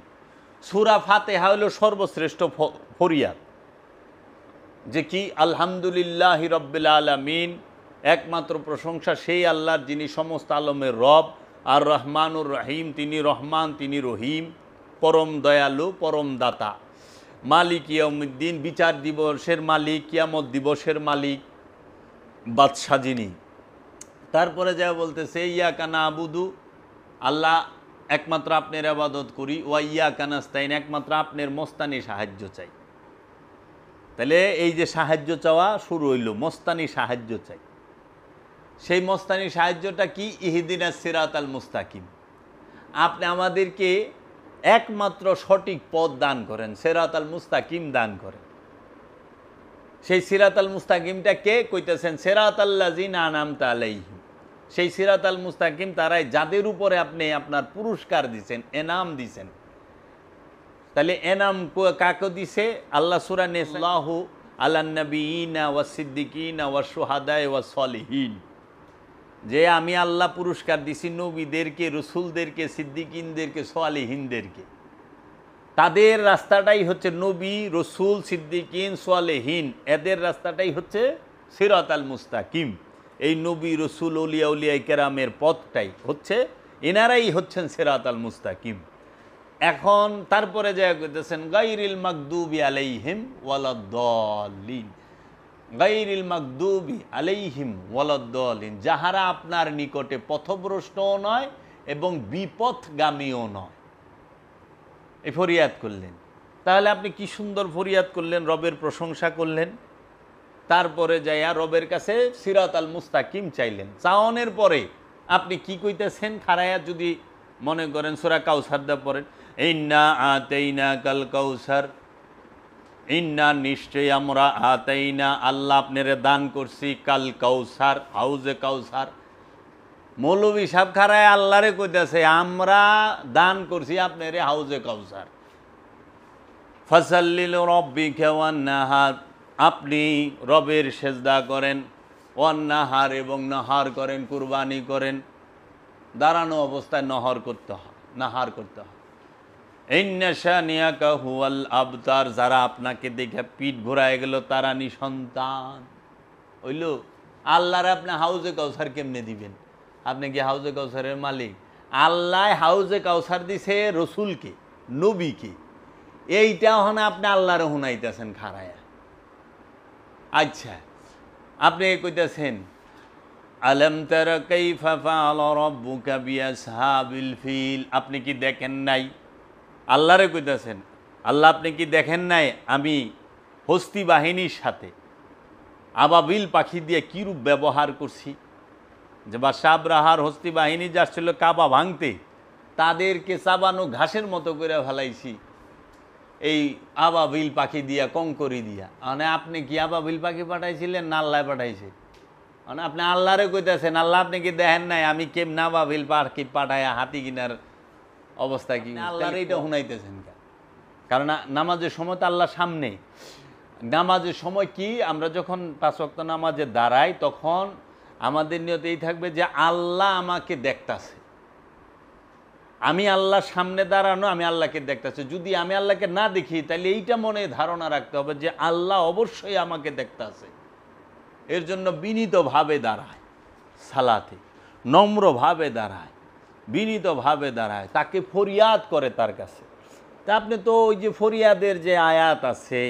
সূরা ফাতিহা হলো সর্বশ্রেষ্ঠ ফরিয়াদ, যে কি আলহামদুলিল্লাহি রাব্বিল আলামিন, একমাত্র প্রশংসা সেই আল্লাহর যিনি সমস্ত আলমের রব, আর রহমানুর রহিম, তিনি রহমান তিনি রহিম, পরম দয়ালু পরম দাতা, মালিক ইয়াউমিদ্দিন, বিচার দিবসের মালিক, কিয়ামত দিবসের মালিক, বাদশা যিনি। তারপরে যা বলতেছে ইয়াকা নাবুদু, আল্লাহ একমাত্র আপনার ইবাদত করি, ওয়া ইয়াকা নাস্তাইন, একমাত্র আপনার মস্তানি সাহায্য চাই। তাহলে এই যে সাহায্য চাওয়া শুরু হইল, মস্তানি সাহায্য চাই। সেই মস্তানি সাহায্যটা কি? ইহদিনাস সিরাতাল মুস্তাকিম, আপনি আমাদেরকে একমাত্র সঠিক পথ দান করেন, সিরাতাল মুস্তাকিম দান করেন। সেই সিরাতাল মুস্তাকিমটা কে কইতেছেন? সিরাতাল্লাযিনা আনআমতা আলাইহিম, সেই সিরাতাল মুস্তাকিম তারাই যাদের উপরে আপনি আপনার পুরস্কার দিছেন, এনাম দিছেন। তাহলে এনাম কাকে দিছে? আল্লাহ সূরা নিসাল্লাহু আলান নবিয়িনা ওয়াস সিদ্দিকিনা ওয়াস শুহাদায়ে ওয়াস সলিহিন, যে আমি আল্লাহ পুরস্কার দিছি নবীদেরকে, রসুলদেরকে, সিদ্দিকিনদেরকে, সালেহিনদেরকে। তাদের রাস্তাটাই হচ্ছে নবী, রসুল, সিদ্দিকিন, সালেহিন, এদের রাস্তাটাই হচ্ছে সিরাতাল মুস্তাকিম। এই নবী, রসুল, ওলিয়া উলিয়ায়ে কেরামের পথটাই হচ্ছে, এনারাই হচ্ছেন সিরাতাল মুস্তাকিম। এখন তারপরে যা কইতেছেন গায়রিল মাগদুবি আলাইহিম ওয়ালাদ-দাল্লিন, গায়রিল মাগদুবি আলাইহিম ওয়ালাদ-দাল্লিন, যাহারা আপনার নিকটে পথভ্রষ্টও নয় এবং বিপথগামীও নয়। এই ফরিয়াদ করলেন। তাহলে আপনি কি সুন্দর ফরিয়াদ করলেন, রবের প্রশংসা করলেন। তারপরে যাইয়া রবের কাছে সিরাতাল মুস্তাকিম চাইলেন। চাওয়ানোর পরে আপনি কি কইতেছেন? খারায়া যদি মনে করেন সূরা কাউসার দা পড়েন, ইন্না আতাইনাকাল কাউসার, ইন্না নিশ্চয়ই আমরা, আতাইনা আল্লাহ আপনারে দান করছি, কাল কাউসার হাউজে কাউসার। মৌলভী সাহেব খারায় আল্লাহরে কইতেছে আমরা দান করছি আপনারে হাউজে কাউসার। ফাসাল্লিল রাব্বিকা ওয়ান্নাহার, আপনি রবের সেজদা করেন, ওয়ান্নাহার এবং নাহার করেন, কুরবানি করেন। দাঁড়ানো অবস্থায় নাহার করতে হয়। ইন্না শানিয়াকা হুয়াল আবতার, যারা আপনাকে দেখে পিঠ ঘোরায় গেল তারা নিঃসন্তান হইল। আল্লাহরে আপনি হাউজে কাউসার কেমনে দিবেন? আপনি কি হাউজে কাউসারের মালিক? আল্লাহ হাউজে কাউসার দিছে রসুলকে, নবীকে, এইটা হনে আপনি আল্লাহরে হুনাইতেছেন খারায়া। আচ্ছা, আপনি কইতেছেন আলম তারা কাইফা ফাআলা রাব্বুকা বিআসহাবিল ফিল, আপনি কি দেখেন নাই? আল্লাহরে কইতেছেন, আল্লাহ আপনি কি দেখেন নাই আমি হস্তি বাহিনীর সাথে আবাবিল পাখি দিয়ে কীরূপ ব্যবহার করছি? যে বাদশাহ আবরাহার হস্তি বাহিনী যাচ্ছিল কাবা ভাঙতে, তাদেরকে চাবানো ঘাসের মতো করে ফেলাইছি এই আবাবিল পাখি দিয়া, কঙ্করি দিয়া। মানে আপনি কি আবাবিল পাখি পাঠাইছিলেন না আল্লাহ পাঠাইছে? মানে আপনি আল্লাহরে কইতেছেন আল্লাহ আপনি কি দেখেন নাই আমি কেমন আবাবিল পাখি পাঠাইয়া হাতি কিনার অবস্থা কি? আল্লাহর এইটা শুনাইতেছেন কারণ নামাজের সময় তো আল্লাহ সামনে। নামাজের সময় কি আমরা যখন 5 ওয়াক্ত নামাজে দাঁড়াই তখন আমাদের নিয়ত এই থাকবে যে আল্লাহ আমাকে দেখতাছে, আমি আল্লাহর সামনে দাঁড়ানো, আমি আল্লাহকে দেখতেছি। যদি আমি আল্লাহকে না দেখি তাহলে এইটা মনে ধারণা রাখতে হবে যে আল্লাহ অবশ্যই আমাকে দেখতেছে। এর জন্য বিনীতভাবে দাঁড়ায়, সালাতে নম্রভাবে দাঁড়ায়, বিনীতভাবে দাঁড়ায়, তাকে ফরিয়াদ করে তার কাছে। তা আপনি তো ওই যে ফরিয়াদের যে আয়াত আছে,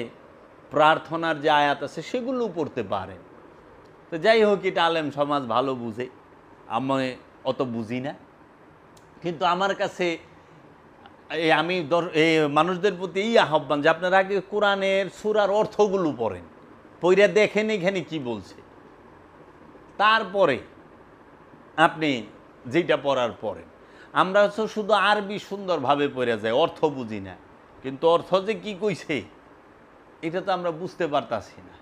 প্রার্থনার যে আয়াত আছে সেগুলো পড়তে পারেন। তো যাই হোক, এটা আলেম সমাজ ভালো বুঝে, আমি অত বুঝি না। কিন্তু আমার কাছে আমি এই মানুষদের প্রতি এই আহ্বান যে আপনারা আগে কোরআনের সূরার অর্থগুলো পড়েন, পইরা দেখেন এখানে কি বলছে, তারপরে আপনি যেটা পড়ার পড়েন। আমরা হচ্ছে শুধু আরবি সুন্দরভাবে পড়ে যাই, অর্থ বুঝি না, কিন্তু অর্থ যে কি কইছে এটা তো আমরা বুঝতে পারতাছি না।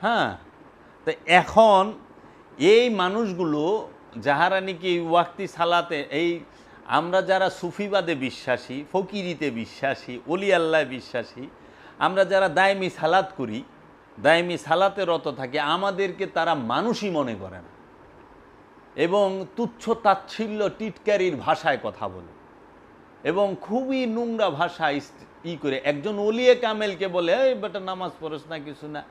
হ্যাঁ, তো এখন এই মানুষগুলো যাহারা নাকি ওয়াক্তি সালাতে, এই আমরা যারা সুফিবাদে বিশ্বাসী, ফকিরিতে বিশ্বাসী, অলি আল্লাহ বিশ্বাসী, আমরা যারা দায়মি সালাত করি, দায়মি সালাতে রত থাকি, আমাদেরকে তারা মানুষই মনে করে না এবং তুচ্ছ তাচ্ছিল্য টিটকারির ভাষায় কথা বলে এবং খুবই নোংরা ভাষা করে একজন ওলিয়ে কামেলকে বলে, এই বেটা নামাজ পড়স না কিছু না।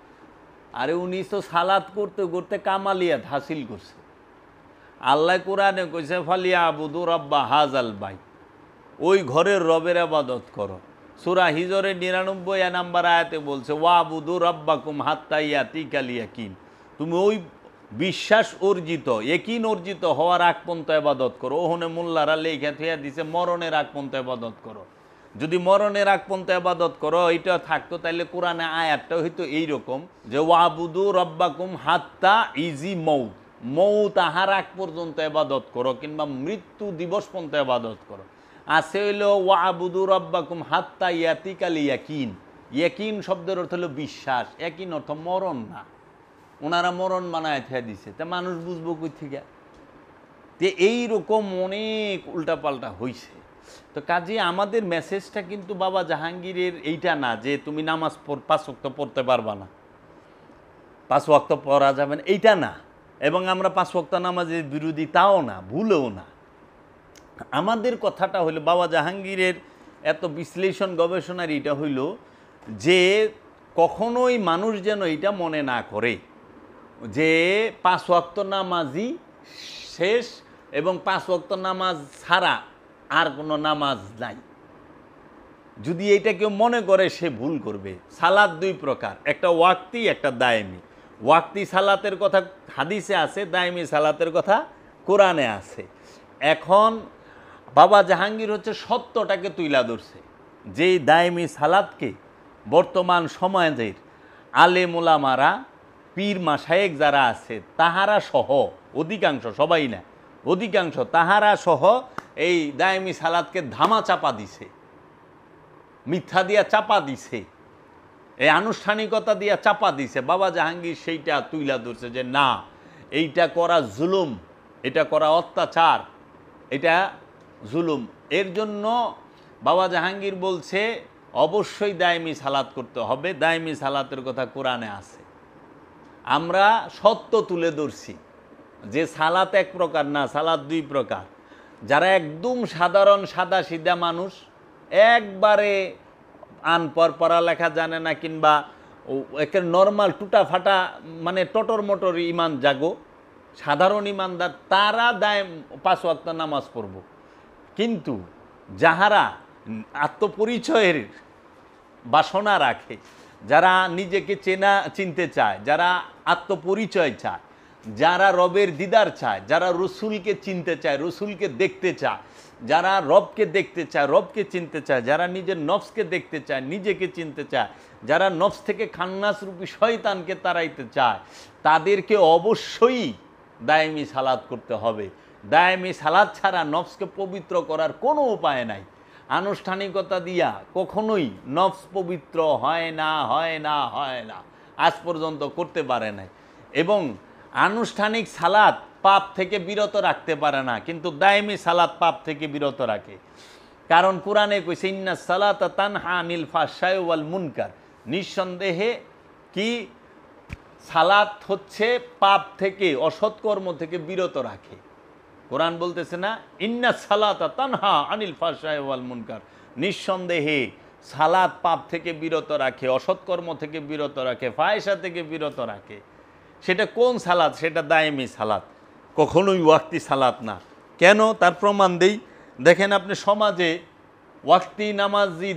আরে উনি তো সালাত করতে করতে কামালিয়াত হাসিল করছে। আল্লাহ কোরআনে কইছে ফালিয়া আবুদু রাব্বা হাজাল বাই, ওই ঘরের রবের আবাদত করো। সূরা হিজরের ৯৯ নাম্বার আয়াতে বলছে ওয়া আবুদু রাব্বাকুম হাত্তা ইয়াতিকাল ইয়াকিন, তুমি ওই বিশ্বাস অর্জিত, একিন অর্জিত হওয়ার আগ পর্যন্ত ইবাদত করো। ওখানে মোল্লারা লেখা থিয়া দিছে মরণের আগ পর্যন্ত ইবাদত করো। যদি মরণের আগ পর্যন্ত ইবাদত করো এটা থাকতো, তাইলে কোরআনে আয়াতটা হইতো এইরকম যে ওয়াবুদু রব্বাকুম হাত্তা ইজি মৌত, মৌত আহার আগ পর্যন্ত ইবাদত করো, কিংবা মৃত্যু দিবস পর্যন্ত ইবাদত করো। আছে হইল ওয়াবুদু রব্বাকুম হাত্তা ইয়াতিকাল ইয়াকিন, ইয়াকিন শব্দের অর্থ হলো বিশ্বাস, ইয়াকিন অর্থ মরণ না। ওনারা মরণ বানায় থিয়া দিছে, তা মানুষ বুঝবো কই থেকে? তে এইরকম অনেক উল্টাপাল্টা হইছে। তো কাজে আমাদের মেসেজটা কিন্তু বাবা জাহাঙ্গীরের এইটা না যে তুমি নামাজ ৫ ওয়াক্ত পড়তে পারবা না, ৫ ওয়াক্ত পড়া যাবে না, এইটা না। এবং আমরা ৫ ওয়াক্ত নামাজের বিরোধী তাও না, ভুলেও না। আমাদের কথাটা হইল বাবা জাহাঙ্গীরের এত বিশ্লেষণ গবেষণার এটা হইল যে কখনোই মানুষ যেন এটা মনে না করে যে ৫ ওয়াক্ত নামাজই শেষ এবং ৫ ওয়াক্ত নামাজ ছাড়া আর কোনো নামাজ নাই। যদি এটা কেউ মনে করে সে ভুল করবে। সালাত ২ প্রকার, একটা ওয়াক্তি, একটা দায়েমি। ওয়াক্তি সালাতের কথা হাদিসে আছে, দায়েমি সালাতের কথা কোরআনে আছে। এখন বাবা জাহাঙ্গীর হচ্ছে সত্যটাকে তুইলা ধরছে, যেই দায়েমি সালাতকে বর্তমান সমাজের আলেম ওলামারা, পীর মাশায়েখ যারা আছে তাহারা সহ অধিকাংশ, সবাই না, অধিকাংশ তাহারা সহ এই দায়েমি সালাতকে ধামা চাপা দিছে, মিথ্যা দিয়া চাপা দিছে, এই আনুষ্ঠানিকতা দিয়া চাপা দিছে। বাবা জাহাঙ্গীর সেইটা তুইলা ধরছে যে না, এইটা করা জুলুম, এটা করা অত্যাচার, এটা জুলুম। এর জন্য বাবা জাহাঙ্গীর বলছে অবশ্যই দায়েমি সালাত করতে হবে। দায়েমি সালাতের কথা কোরআনে আছে। আমরা সত্য তুলে ধরছি যে সালাত এক প্রকার না, সালাত ২ প্রকার। যারা একদম সাধারণ সাদা সিধা মানুষ, একবারে আনপড়, পড়ালেখা জানে না, কিংবা একের নর্মাল টুটা ফাটা মানে টটর মটর ইমান জাগো সাধারণ ইমানদার, তারা ৫ ওয়াক্ত নামাজ পড়ব। কিন্তু যাহারা আত্মপরিচয়ের বাসনা রাখে, যারা নিজেকে চিনতে চায়, যারা আত্মপরিচয় চায়, যারা রবের দিদার চায়, যারা রসুলকে চিনতে চায়, রসুলকে দেখতে চায়, যারা রবকে দেখতে চায়, রবকে চিনতে চায়, যারা নিজের নফসকে দেখতে চায়, নিজেকে চিনতে চায়, যারা নফস থেকে খান্নাস রূপী শয়তানকে তাড়াইতে চায়, তাদেরকে অবশ্যই দায়েমি সালাত করতে হবে। দায়েমি সালাত ছাড়া নফসকে পবিত্র করার কোনো উপায় নাই। আনুষ্ঠানিকতা দিয়া কখনোই নফস পবিত্র হয় না, হয় না, হয় না, আজ পর্যন্ত করতে পারে নাই। এবং আনুষ্ঠানিক সালাত পাপ থেকে বিরত রাখতে পারে না, কিন্তু দায়েমি সালাত পাপ থেকে বিরত রাখে। কারণ কোরআনে কইছে ইন্নাস সালাতা তানহা আনিল ফাহশাই ওয়াল মুনকার, নিঃসন্দেহে কি সালাত হচ্ছে পাপ থেকে, অসৎকর্ম থেকে বিরত রাখে। কোরআন বলতেছে না ইন্নাস সালাতা তানহা আনিল ফাহশাই ওয়াল মুনকার, নিঃসন্দেহে সালাত পাপ থেকে বিরত রাখে, অসৎকর্ম থেকে বিরত রাখে, ফাহিশা থেকে বিরত রাখে। সেটা কোন সালাত? সেটা দায়েমি সালাত, কখনোই ওয়াক্তি সালাত না। কেন? তার প্রমাণ দেই। দেখেন আপনি সমাজে ওয়াক্তি নামাজি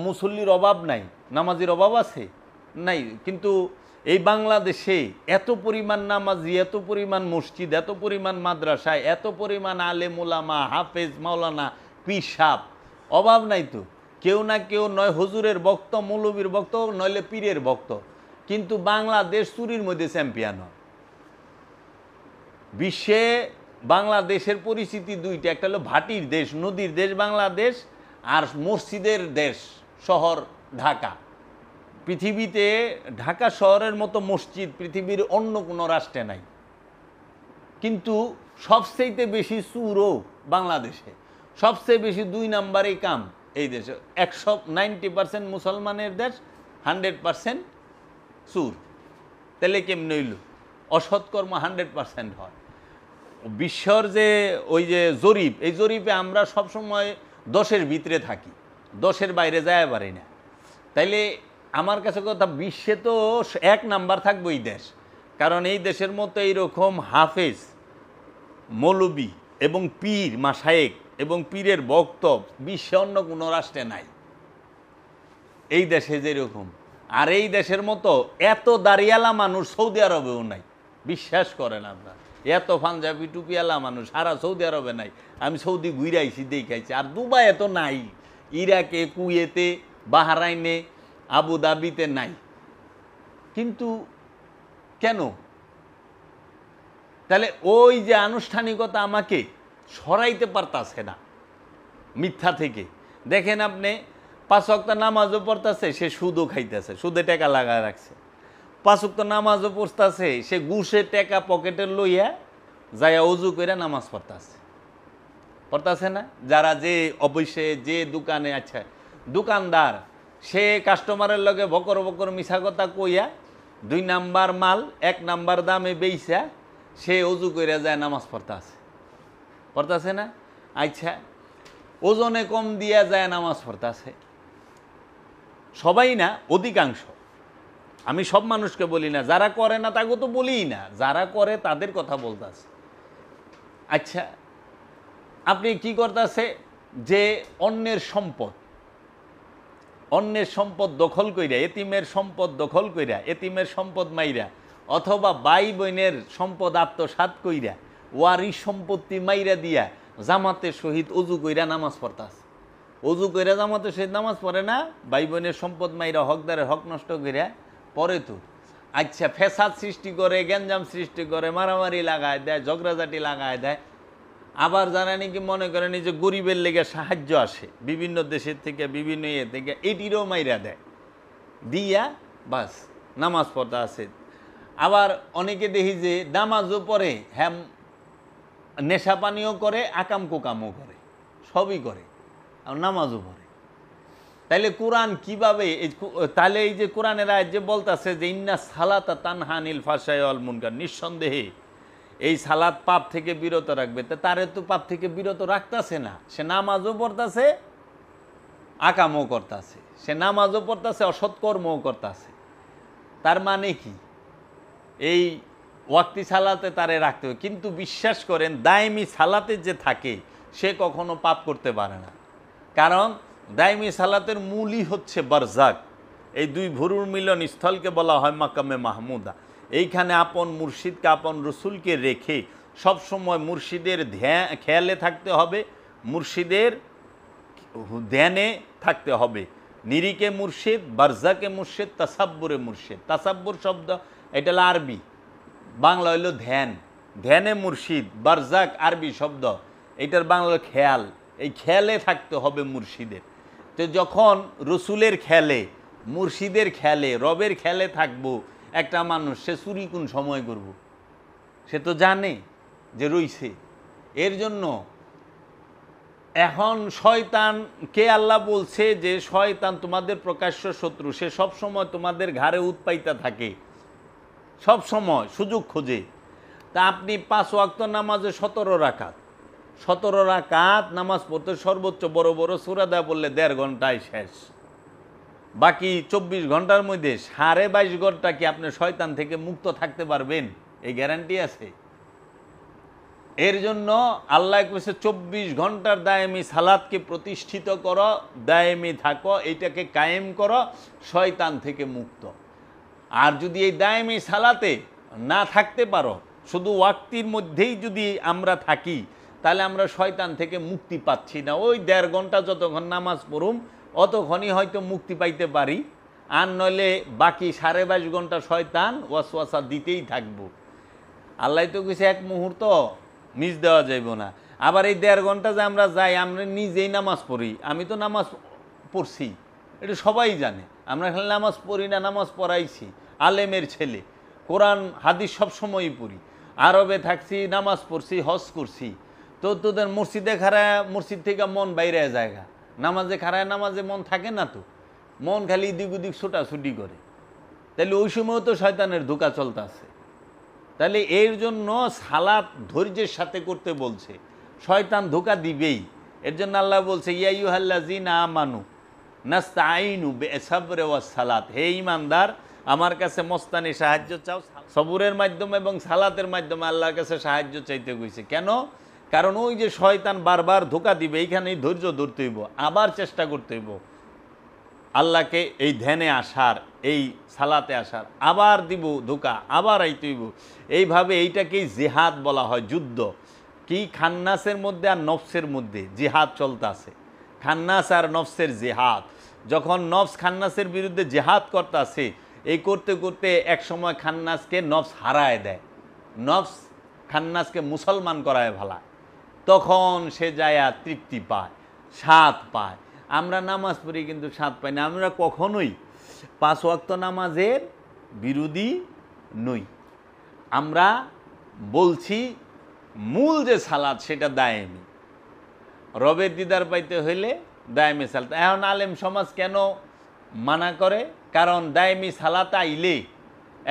মুসল্লির অভাব নাই, নামাজির অভাব আছে? নাই। কিন্তু এই বাংলাদেশে এত পরিমাণ নামাজি, এত পরিমাণ মসজিদ, এত পরিমাণ মাদ্রাসায়, এত পরিমাণ আলেম ওলামা, হাফেজ, মাওলানা, পীর সাপ, অভাব নাই তো। কেউ না কেউ নয় হুজুরের ভক্ত, মৌলবীর ভক্ত, নইলে পীরের ভক্ত, কিন্তু বাংলাদেশ চুরির মধ্যে চ্যাম্পিয়ন হয়। বিশ্বে বাংলাদেশের পরিস্থিতি দুইটা, একটা হলো ভাটির দেশ, নদীর দেশ বাংলাদেশ, আর মসজিদের দেশ শহর ঢাকা। পৃথিবীতে ঢাকা শহরের মতো মসজিদ পৃথিবীর অন্য কোনো রাষ্ট্রে নাই, কিন্তু সবচেয়ে বেশি চুরও বাংলাদেশে, সবচেয়ে বেশি 2 নাম্বারেই কাম এই দেশে। 90% মুসলমানের দেশ, 100% চুর। তাহলে কেমন হইল? অসৎকর্ম 100% হয়। বিশ্বর যে ওই যে জরিপ, এই জরিপে আমরা সবসময় 10-এর ভিতরে থাকি, 10-এর বাইরে যায় পারি না। তাইলে আমার কাছে কথা, বিশ্বে তো 1 নাম্বার থাকবে এই দেশ, কারণ এই দেশের মতো এইরকম হাফেজ, মৌলবী এবং পীর মাশায়েখ এবং পীরের ভক্ত বিশ্বে অন্য কোনো রাষ্ট্রে নাই, এই দেশে যেরকম। আর এই দেশের মতো এত দাড়িয়ালা মানুষ সৌদি আরবেও নাই, বিশ্বাস করেন আপনার। এত পাঞ্জাবি টুপিয়ালা মানুষ সারা সৌদি আরবে নাই। আমি সৌদি ঘুরে আইছি, দেখাইছি। আর দুবাই এত নাই, ইরাকে, কুয়েতে, বাহরাইনে, আবুধাবিতে নাই। কিন্তু কেন? তাহলে ওই যে আনুষ্ঠানিকতা আমাকে সরাইতে পারতাছে না মিথ্যা থেকে। দেখেন আপনি 5 ওয়াক্ত নামাজও পড়তেছে, সে সুদও খাইতেছে, সুদে টাকা লাগায় রাখছে। 5 ওয়াক্ত নামাজও পড়তেছে, সে ঘুষে টাকা পকেটে লইয়া যাইয়া অজু করে নামাজ পড়তেছে না? যারা যে অবশ্যই যে দোকানে, আচ্ছা দোকানদার, সে কাস্টমারের লগে বকর বকর মিছা কথা কইয়া 2 নাম্বার মাল 1 নাম্বার দামে বেইছা সে অজু করে যায় নামাজ পড়তেছে না? আচ্ছা, ওজনে কম দিয়া যায় নামাজ পড়তেছে। সবাই না, অধিকাংশ। আমি সব মানুষকে বলি না, যারা করে না তাকে তো বলিই না, যারা করে তাদের কথা বলতেছে। আচ্ছা, আপনি কি করতেছে? যে অন্যের সম্পদ দখল কইরা, এতিমের সম্পদ দখল কইরা, এতিমের সম্পদ মাইরা, অথবা ভাই বোনের সম্পদ আত্মসাৎ কইরা, ওয়ারিশ সম্পত্তি মাইরা দিয়া জামাতের সহিত অজু কইরা নামাজ পড়তাছে। অজু কইরা জামাতের সহিত নামাজ পড়ে না, ভাই বোনের সম্পদ মাইরা হকদারের হক নষ্ট কইরা পরে তো। আচ্ছা, ফ্যাসাদ সৃষ্টি করে, গ্যাঞ্জাম সৃষ্টি করে, মারামারি লাগায় দেয়, ঝগড়াঝাটি লাগায় দেয়। আবার যারা নাকি মনে করেন যে গরিবের লেগে সাহায্য আসে বিভিন্ন দেশের থেকে, বিভিন্ন ইয়ে থেকে, এটিরও মাইরা দেয়, দিয়া বাস নামাজ পড়তে আছে। আবার অনেকে দেখি যে নামাজও পড়ে, হ্যাঁ নেশা পানিও করে, আকাম কুকামও করে, সবই করে, আর নামাজও পড়ে। তাইলে কোরআন কিভাবে, তাহলে এই যে কোরআনের আয়াত যে বলতেছে যে ইন্না সালাতা তানহা আনিল ফাহশাই ওয়াল মুনকার, নিঃসন্দেহে এই সালাত পাপ থেকে বিরত রাখবে। তা তারে তো পাপ থেকে বিরত রাখতেছে না, সে নামাজও পড়তেছে, আকামও করতেছে, সে নামাজও পড়তেছে, অসৎকর্মও করতেছে। তার মানে কি? এই ওয়াক্তি সালাতে তারে রাখতে হবে। কিন্তু বিশ্বাস করেন, দায়মি সালাতে যে থাকে সে কখনো পাপ করতে পারে না, কারণ দায়মি সালাতের মূলই হচ্ছে বারজাক। এই 2 ভুরুর মিলন স্থলকে বলা হয় মাকামে মাহমুদা। এইখানে আপন মুর্শিদকে, আপন রসুলকে রেখে সবসময় মুর্শিদের খেয়ালে থাকতে হবে, মুর্শিদের ধ্যানে থাকতে হবে। নিরিকে মুর্শিদ, বারজাকে মুর্শিদ, তাসাব্বুরে মুর্শিদ। তাসাব্বুর শব্দ এটা হলো আরবি, বাংলা হইল ধ্যান, ধ্যানে মুর্শিদ। বারজাক আরবি শব্দ, এটার বাংলা খেয়াল। এই খেয়ালে থাকতে হবে মুর্শিদের। তো যখন রসুলের খেয়ালে, মুর্শিদের খেয়ালে, রবের খেয়ালে থাকবো একটা মানুষ, সে চুরি কোন সময় করব? সে তো জানে যে রইছে। এর জন্য এখন শয়তানকে আল্লাহ বলছে যে শয়তান তোমাদের প্রকাশ্য শত্রু, সে সব সময় তোমাদের ঘাড়ে উৎপাইতা থাকে, সব সময় সুযোগ খোঁজে। তা আপনি 5 ওয়াক্ত নামাজে 17 রাকাত নামাজ পড়তে সর্বোচ্চ বড় বড় সূরা দেয়া বললে 1.5 ঘন্টায় শেষ। বাকি 24 ঘন্টার মধ্যে 22.5 ঘন্টা কি আপনি শয়তান থেকে মুক্ত থাকতে পারবেন? এই গ্যারান্টি আছে? এর জন্য আল্লাহ কইছে 24 ঘন্টার দায়েমি সালাতকে প্রতিষ্ঠিত করো, দায়েমি থাকো, এইটাকে কায়েম করো, শয়তান থেকে মুক্ত। আর যদি এই দায়েমি সালাতে না থাকতে পারো, শুধু ওয়াক্তির মধ্যেই যদি আমরা থাকি, তাহলে আমরা শয়তান থেকে মুক্তি পাচ্ছি না। ওই 1.5 ঘন্টা যতক্ষণ নামাজ পড়ুম অতক্ষণই হয়তো মুক্তি পাইতে পারি, আর নইলে বাকি 22.5 ঘন্টা শয়তান ওয়াসওয়াসা দিতেই থাকবো। আল্লাহ তো কিছু এক মুহূর্ত মিস দেওয়া যাইব না। আবার এই 1.5 ঘন্টা যে আমরা যাই, আমরা নিজেই নামাজ পড়ি, আমি তো নামাজ পড়ছি, এটা সবাই জানে। আমরা খালি নামাজ পড়ি না, নামাজ পড়াইছি, আলেমের ছেলে, কোরআন হাদিস সবসময়ই পড়ি, আরবে থাকছি, নামাজ পড়ছি, হজ করছি। তো তোদের মসজিদে খারায়, মসজিদ থেকে মন বাইরে জায়গা, নামাজে খারায়, নামাজে মন থাকে না, তো মন খালি এদিক ওদিক ছোটাছুটি করে। তাহলে ওই সময়ও তো শয়তানের ধোঁকা চলতেছে। তাহলে এর জন্য সালাত ধৈর্যের সাথে করতে বলছে, শয়তান ধোঁকা দিবেই। এর জন্য আল্লাহ বলছে, ইয়া আইয়ুহাল্লাযীনা আমানু নাস্তাঈনু বিস-সাবরি ওয়াস-সালাত, হে ঈমানদার আমার কাছে মস্তানি সাহায্য চাও, সবুরের মাধ্যমে এবং সালাতের মাধ্যমে আল্লাহর কাছে সাহায্য চাইতে কইছে। কেন? কারণ ওই যে শয়তান বারবার ধোঁকা দিবে, এইখানেই ধৈর্য ধরতে হইব, আবার চেষ্টা করতে হইব আল্লাহকে এই ধ্যানে আসার, এই সালাতে আসার, আবার দিব ধোঁকা, আবার আইতে হইব। এইভাবে এইটাকেই জিহাদ বলা হয়, যুদ্ধ। কি খান্নাসের মধ্যে আর নফসের মধ্যে জিহাদ চলতেছে, খান্নাস আর নফসের জিহাদ। যখন নফস খান্নাসের বিরুদ্ধে জিহাদ করতেছে, এই করতে করতে এক সময় খান্নাসকে নফস হারায় দেয়, নফস খান্নাসকে মুসলমান করায় ভালায়, তখন সে যায় আর তৃপ্তি পায়, স্বাদ পায়। আমরা নামাজ পড়ি কিন্তু স্বাদ পাই না। আমরা কখনোই 5 ওয়াক্ত নামাজের বিরোধী নই। আমরা বলছি মূল যে সালাত সেটা দায়েমি, রবের দিদার পাইতে হইলে দায়েমি সালাত। এখন আলেম সমাজ কেন মানা করে? কারণ দায়েমি সালাত আইলে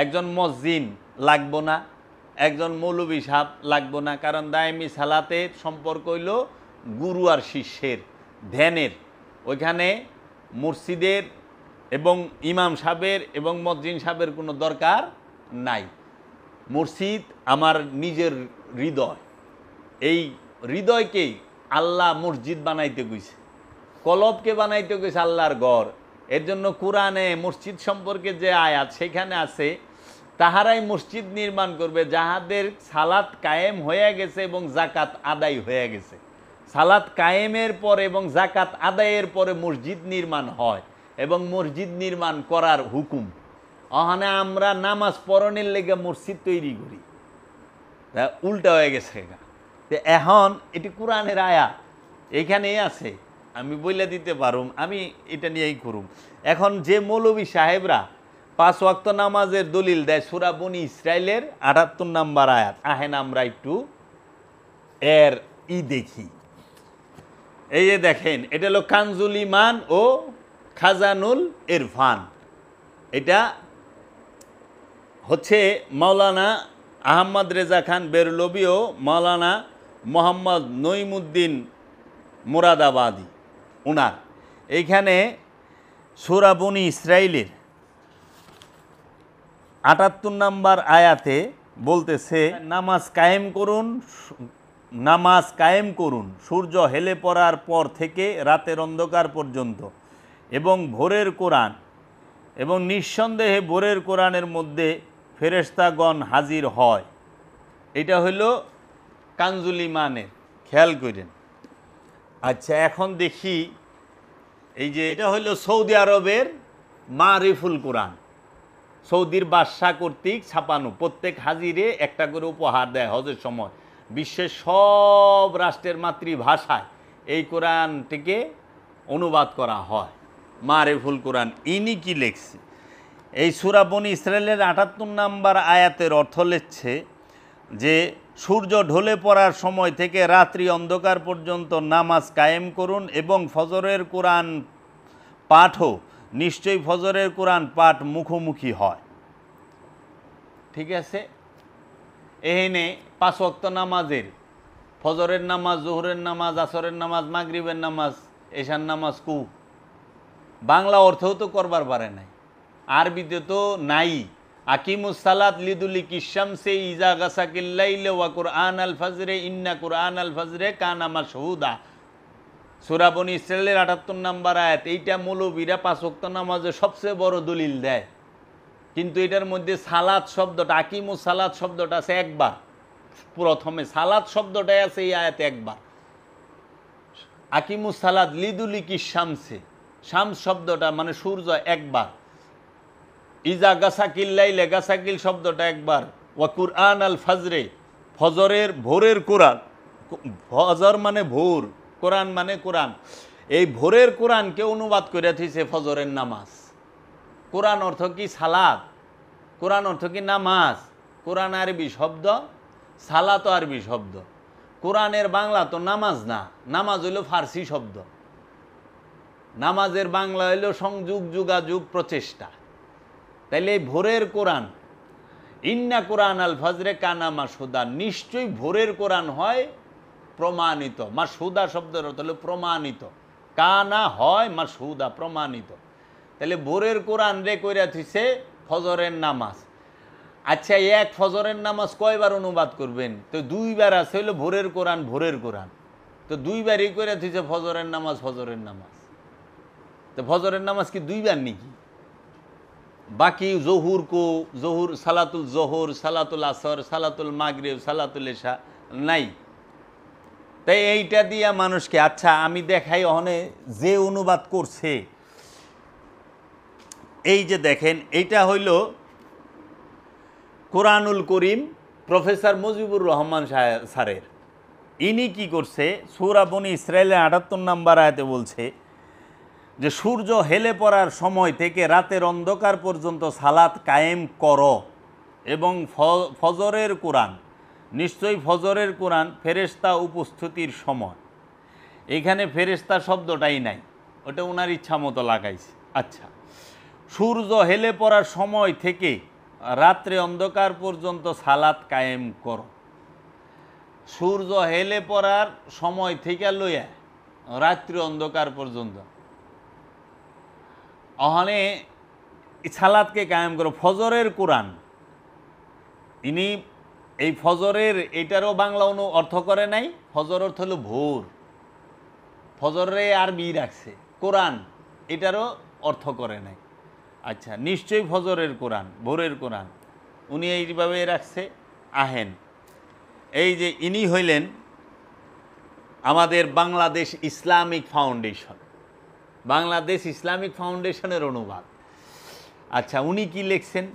একজন মসজিদ লাগবো না, একজন মৌলবী সাহেব লাগবো না। কারণ দায়েমি সালাতের সম্পর্ক হইল গুরু আর শিষ্যের, ধ্যানের। ওইখানে মুর্শিদের এবং ইমাম সাহেবের এবং মজ্জিন সাহেবের কোনো দরকার নাই। মুর্শিদ আমার নিজের হৃদয়, এই হৃদয়কেই আল্লাহ মসজিদ বানাইতে গেছে, কলবকে বানাইতে গেছে আল্লাহর ঘর। এর জন্য কোরআনে মসজিদ সম্পর্কে যে আয়াত সেখানে আছে, তাহারাই মসজিদ নির্মাণ করবে যাহাদের সালাত কায়েম হয়ে গেছে এবং জাকাত আদায় হয়ে গেছে। সালাত কায়েমের পরে এবং জাকাত আদায়ের পরে মসজিদ নির্মাণ হয়, এবং মসজিদ নির্মাণ করার হুকুম। ওখানে আমরা নামাজ পড়নের লেগে মসজিদ তৈরি করি, উল্টা হয়ে গেছে। তো এখন এটি কোরআনের আয়াত এইখানেই আছে, আমি বইলা দিতে পারুম, আমি এটা নিয়েই করুম। এখন যে মৌলবী সাহেবরা 5 ওয়াক্ত নামাজের দলিল দেয় সূরা বনী ইসরাইলের 78 নম্বর আয়াত, আহেন আমরা একটু এর দেখি। এই যে দেখেন, এটা হলো কানজুল ইমান ও খাজানুল ইরফান। এটা হচ্ছে মাওলানা আহমদ রেজা খান বেরলভী ও মাওলানা মোহাম্মদ নঈমুদ্দিন মুরাদাবাদী উনার। এইখানে সূরা বনী ইসরাইলের 78 নম্বর আয়াতে বলতেছে, নামাজ কায়েম করুন, নামাজ কায়েম করুন সূর্য হেলে পড়ার পর থেকে রাতের অন্ধকার পর্যন্ত, এবং ভোরের কোরআন, এবং নিঃসন্দেহে ভোরের কোরআনের মধ্যে ফেরেশতাগণ হাজির হয়। এটা হইল কানজুল ইমানের, খেয়াল করেন। আচ্ছা, এখন দেখি, এই যে এটা হইল সৌদি আরবের মারিফুল কোরআন, সৌদির বাদশাহ কর্তৃক ছাপানো, প্রত্যেক হাজিরে একটা করে উপহার দেয় হজের সময়। বিশ্বের সব রাষ্ট্রের মাতৃভাষায় এই কোরআনটিকে অনুবাদ করা হয়, মারিফুল কোরআন। ইনি কি লেখছে? এই সূরা বনী ইসরাইলের 78 নম্বর আয়াতের অর্থ লেখছে যে সূর্য ঢলে পড়ার সময় থেকে রাত্রি অন্ধকার পর্যন্ত নামাজ কায়েম করুন, এবং ফজরের কোরআন পাঠও, নিশ্চয়ই ফজরের কোরআন পাঠ মুখোমুখি হয়। ঠিক আছে, এখানে 5 ওয়াক্ত নামাজের, ফজরের নামাজ, জোহরের নামাজ, আসরের নামাজ, মাগরিবের নামাজ, এশার নামাজ কু বাংলা অর্থও তো করবার পারে নাই, আরবিতে তো নাই। আকিমুস সালাত লিদুলিকি শামসি ইজা গাসাকিল লাইল ওয়া কুরআন আল ফজরে ইন্না কুরআন আল ফজরে কানা মাশহুদা। সূরা বনী ইসরাইলের 78 নম্বর আয়াত। এইটা মৌলবীরা 5 ওয়াক্ত নামাজের সবচেয়ে বড় দলিল দেয়, কিন্তু এটার মধ্যে সালাত শব্দটা, আকিমুস সালাত শব্দটা আছে একবার, প্রথমে সালাত শব্দটাই আছে এই আয়াতে একবার। আকিমুস সালাত লিদুলিকি শামসে, শামস শব্দটা মানে সূর্য একবার। ইজা গাসাকিল লাইলে, গাসাকিল শব্দটা একবার। ওয়া কুরআন আল ফাজরে, ফজরের ভোরের কোরআন, ফজর মানে ভোর, কোরআন মানে কোরআন। এই ভোরের কোরআনকে অনুবাদ করে দিয়েছে ফজরের নামাজ। কোরআন অর্থ কি? সালাত। কোরআন অর্থ কি? নামাজ। কোরআন আরবি শব্দ, সালাত আরবি শব্দ। কোরআনের বাংলা তো নামাজ না, নামাজ হইল ফার্সি শব্দ। নামাজের বাংলা হইল সংযোগ, যোগাযোগ, প্রচেষ্টা। তাইলে এই ভোরের কোরআন, ইন্না কোরআন আল ফজরে কানা মাসুদা, নিশ্চয়ই ভোরের কোরআন হয় প্রমাণিত। মাসুদা শব্দের অর্থ হলো প্রমাণিত। কানা হয় মাসুদা, প্রমাণিত। তাহলে ভোরের কোরআন রে কইরা থিছে ফজরের নামাজ। আচ্ছা, এক ফজরের নামাজ কয়বার অনুবাদ করবেন? তো দুইবার আছে, হইলো ভোরের কোরআন, ভোরের কোরআন। তো দুইবারই কইরা থিছে ফজরের নামাজ, ফজরের নামাজ। তো ফজরের নামাজ কি দুইবার নাকি? বাকি জহুর কো, জহুর সালাতুল জোহর, সালাতুল আসর, সালাতুল মাগরিব, সালাতুল এশা নাই। তাই এইটা দিয়া মানুষকে, আচ্ছা আমি দেখাই ওখানে যে অনুবাদ করছে, এই যে দেখেন, এইটা হইল কোরআনুল করিম প্রফেসর মুজিবুর রহমান স্যারের। ইনি কি করছে, সূরা বনী ইসরাইলের ৭৮ নম্বর আয়াতে বলছে যে সূর্য হেলে পড়ার সময় থেকে রাতের অন্ধকার পর্যন্ত সালাত কায়েম করো, এবং ফজরের কোরআন, নিশ্চয়ই ফজরের কোরআন ফেরেশতা উপস্থিতির সময়। এখানে ফেরেশতা শব্দটাই নাই, ওটা ওনার ইচ্ছা মতো লাগাইছে। আচ্ছা, সূর্য হেলে পড়ার সময় থেকে রাত্রে অন্ধকার পর্যন্ত সালাত কায়েম করো। সূর্য হেলে পড়ার সময় থেকে লইয়া রাত্রি অন্ধকার পর্যন্ত ওখানে সালাতকে কায়েম করো। ফজরের কোরআন, ইনি এই ফজরের এইটারও বাংলা অর্থ করে নাই। ফজর অর্থ হলো ভোর, ফজরে আরবি রাখছে। কোরআন এটারও অর্থ করে নাই। আচ্ছা, নিশ্চয়ই ফজরের কোরআন, ভোরের কোরআন, উনি এইভাবে রাখছে। আহেন, এই যে ইনি হইলেন আমাদের Bangladesh Islamic foundation, Bangladesh Islamic ফাউন্ডেশনের অনুবাদ। আচ্ছা, উনি কি লিখছেন?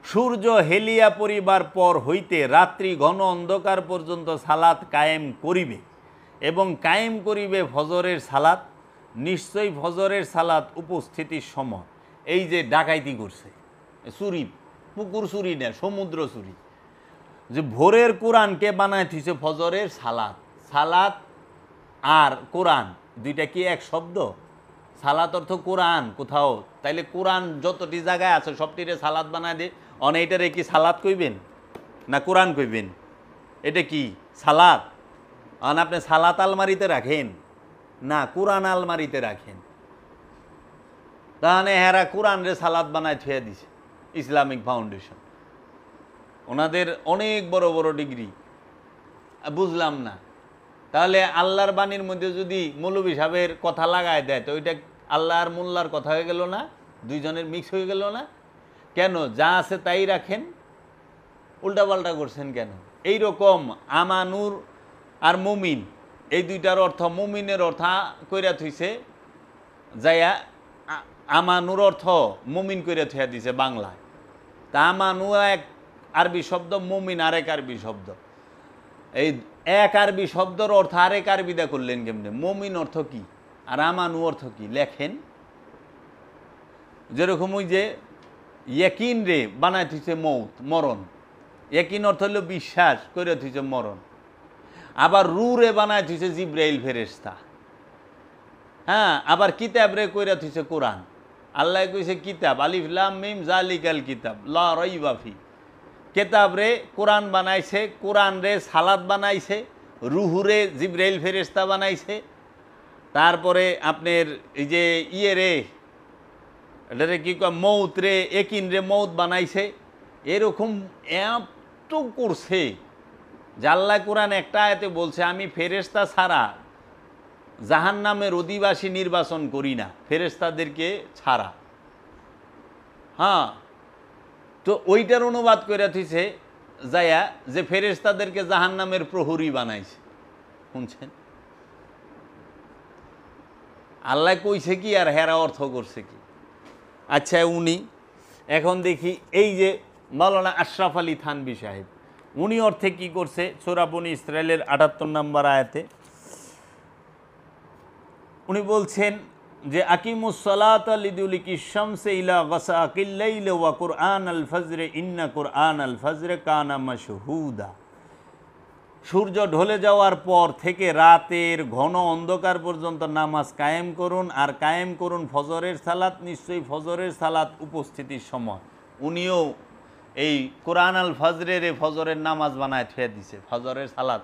সূর্য হেলিয়া পরিবার পর হইতে রাত্রি ঘন অন্ধকার পর্যন্ত সালাত কায়েম করিবে, এবং কায়েম করিবে ফজরের সালাত, নিশ্চয়ই ফজরের সালাত উপস্থিতির সময়। এই যে ডাকাইতি করছে, চুরি, পুকুর চুরি না, সমুদ্র চুরি। যে ভোরের কোরআনকে বানায় দিছে ফজরের সালাত। সালাত আর কোরআন দুইটা কি এক শব্দ? সালাত অর্থ কোরআন কোথাও, তাইলে কোরআন যতটি জায়গায় আছে সবটিরে সালাত বানায় দে। এইটারে কি সালাত কইবেন না কোরআন কইবেন? এটা কি সালাত? আপনি সালাত আলমারিতে রাখেন না কোরআন আলমারিতে রাখেন? তাহলে হেরা কোরআন রে সালাত বানায় থুয়ে দিছে ইসলামিক ফাউন্ডেশন। ওনাদের অনেক বড় বড় ডিগ্রি, বুঝলাম না। তাহলে আল্লাহর বাণীর মধ্যে যদি মৌলভী সাহেবের কথা লাগায় দেয়, তো ওইটা আল্লাহ আর মোল্লার কথা হয়ে গেল না? দুইজনের মিক্স হয়ে গেল না? কেন যা আছে তাই রাখেন, উল্টাপাল্টা করছেন কেন? এই রকম আমানুর আর মুমিন, এই দুইটার অর্থ, মুমিনের অর্থ কইরা থইছে যাইয়া, আমানুর অর্থ মুমিন কইরা থইয়া দিছে বাংলায়। তা আমানু এক আরবি শব্দ, মুমিন আরেক আরবি শব্দ। এই এক আরবি শব্দের অর্থ আরেক আরবিদা করলেন কেমনে? মুমিন অর্থ কি আর আমানু অর্থ কি লেখেন। যেরকম ওই যে ইয়াকিন রে বানায় থইছে মৌত, মরণ। ইয়াকিন অর্থ হলো বিশ্বাস, করে থইছে মরণ। আবার রু রে বানায় থইছে জিব্রাইল ফেরেশতা। হ্যাঁ, আবার কিতাব রে কইরা থইছে কোরআন। আল্লাহ কইছে কিতাব, আলিফ লাম মিম জালিকাল কিতাব লা রাইবা ফি। কিতাব রে কোরআন বানাইছে, কোরআন রে সালাত বানাইছে, রুহুরে জিব্রাইল ফেরেশতা বানাইছে। তারপরে আপনার এই যে ইয়ে রে, এটারে কি কয়, মৌত রে, একিন রে মৌত বানাইছে। এরকম এত করছে যে আল্লাহ কোরআন একটা আয়াতে বলছে, আমি ফেরেশতা ছাড়া জাহান্নামের অধিবাসী নির্বাচন করি না, ফেরেশতাদেরকে ছাড়া। হ্যাঁ, তো ওইটার অনুবাদ করে দিছে যায়া যে ফেরেশতাদেরকে জাহান্নামের প্রহরী বানাইছে, শুনছেন? আল্লাহ কইছে কি আর হেরা অর্থ করছে কি? আচ্ছা, উনি এখন দেখি এই যে মাওলানা আশরাফ আলী থানভী সাহেব, উনি অর্থে কি করছে? সূরা বনী ইসরাইলের ৭৮ নম্বর আয়াতে উনি বলছেন যে আকিমুস সালাতা লিদুলিকি শামসি ইলা গাসাকিল লাইলি ওয়া কুরআন আল ফজর ইন্না কুরআন আল ফজর কানা মাশহুদা। সূর্য ঢলে যাওয়ার পর থেকে রাতের ঘন অন্ধকার পর্যন্ত নামাজ কায়েম করুন, আর কায়েম করুন ফজরের সালাত, নিশ্চয়ই ফজরের সালাত উপস্থিতির সময়। উনিও এই কোরআন আল ফজরের ফজরের নামাজ বানায় থুয়ে দিছে, ফজরের সালাত।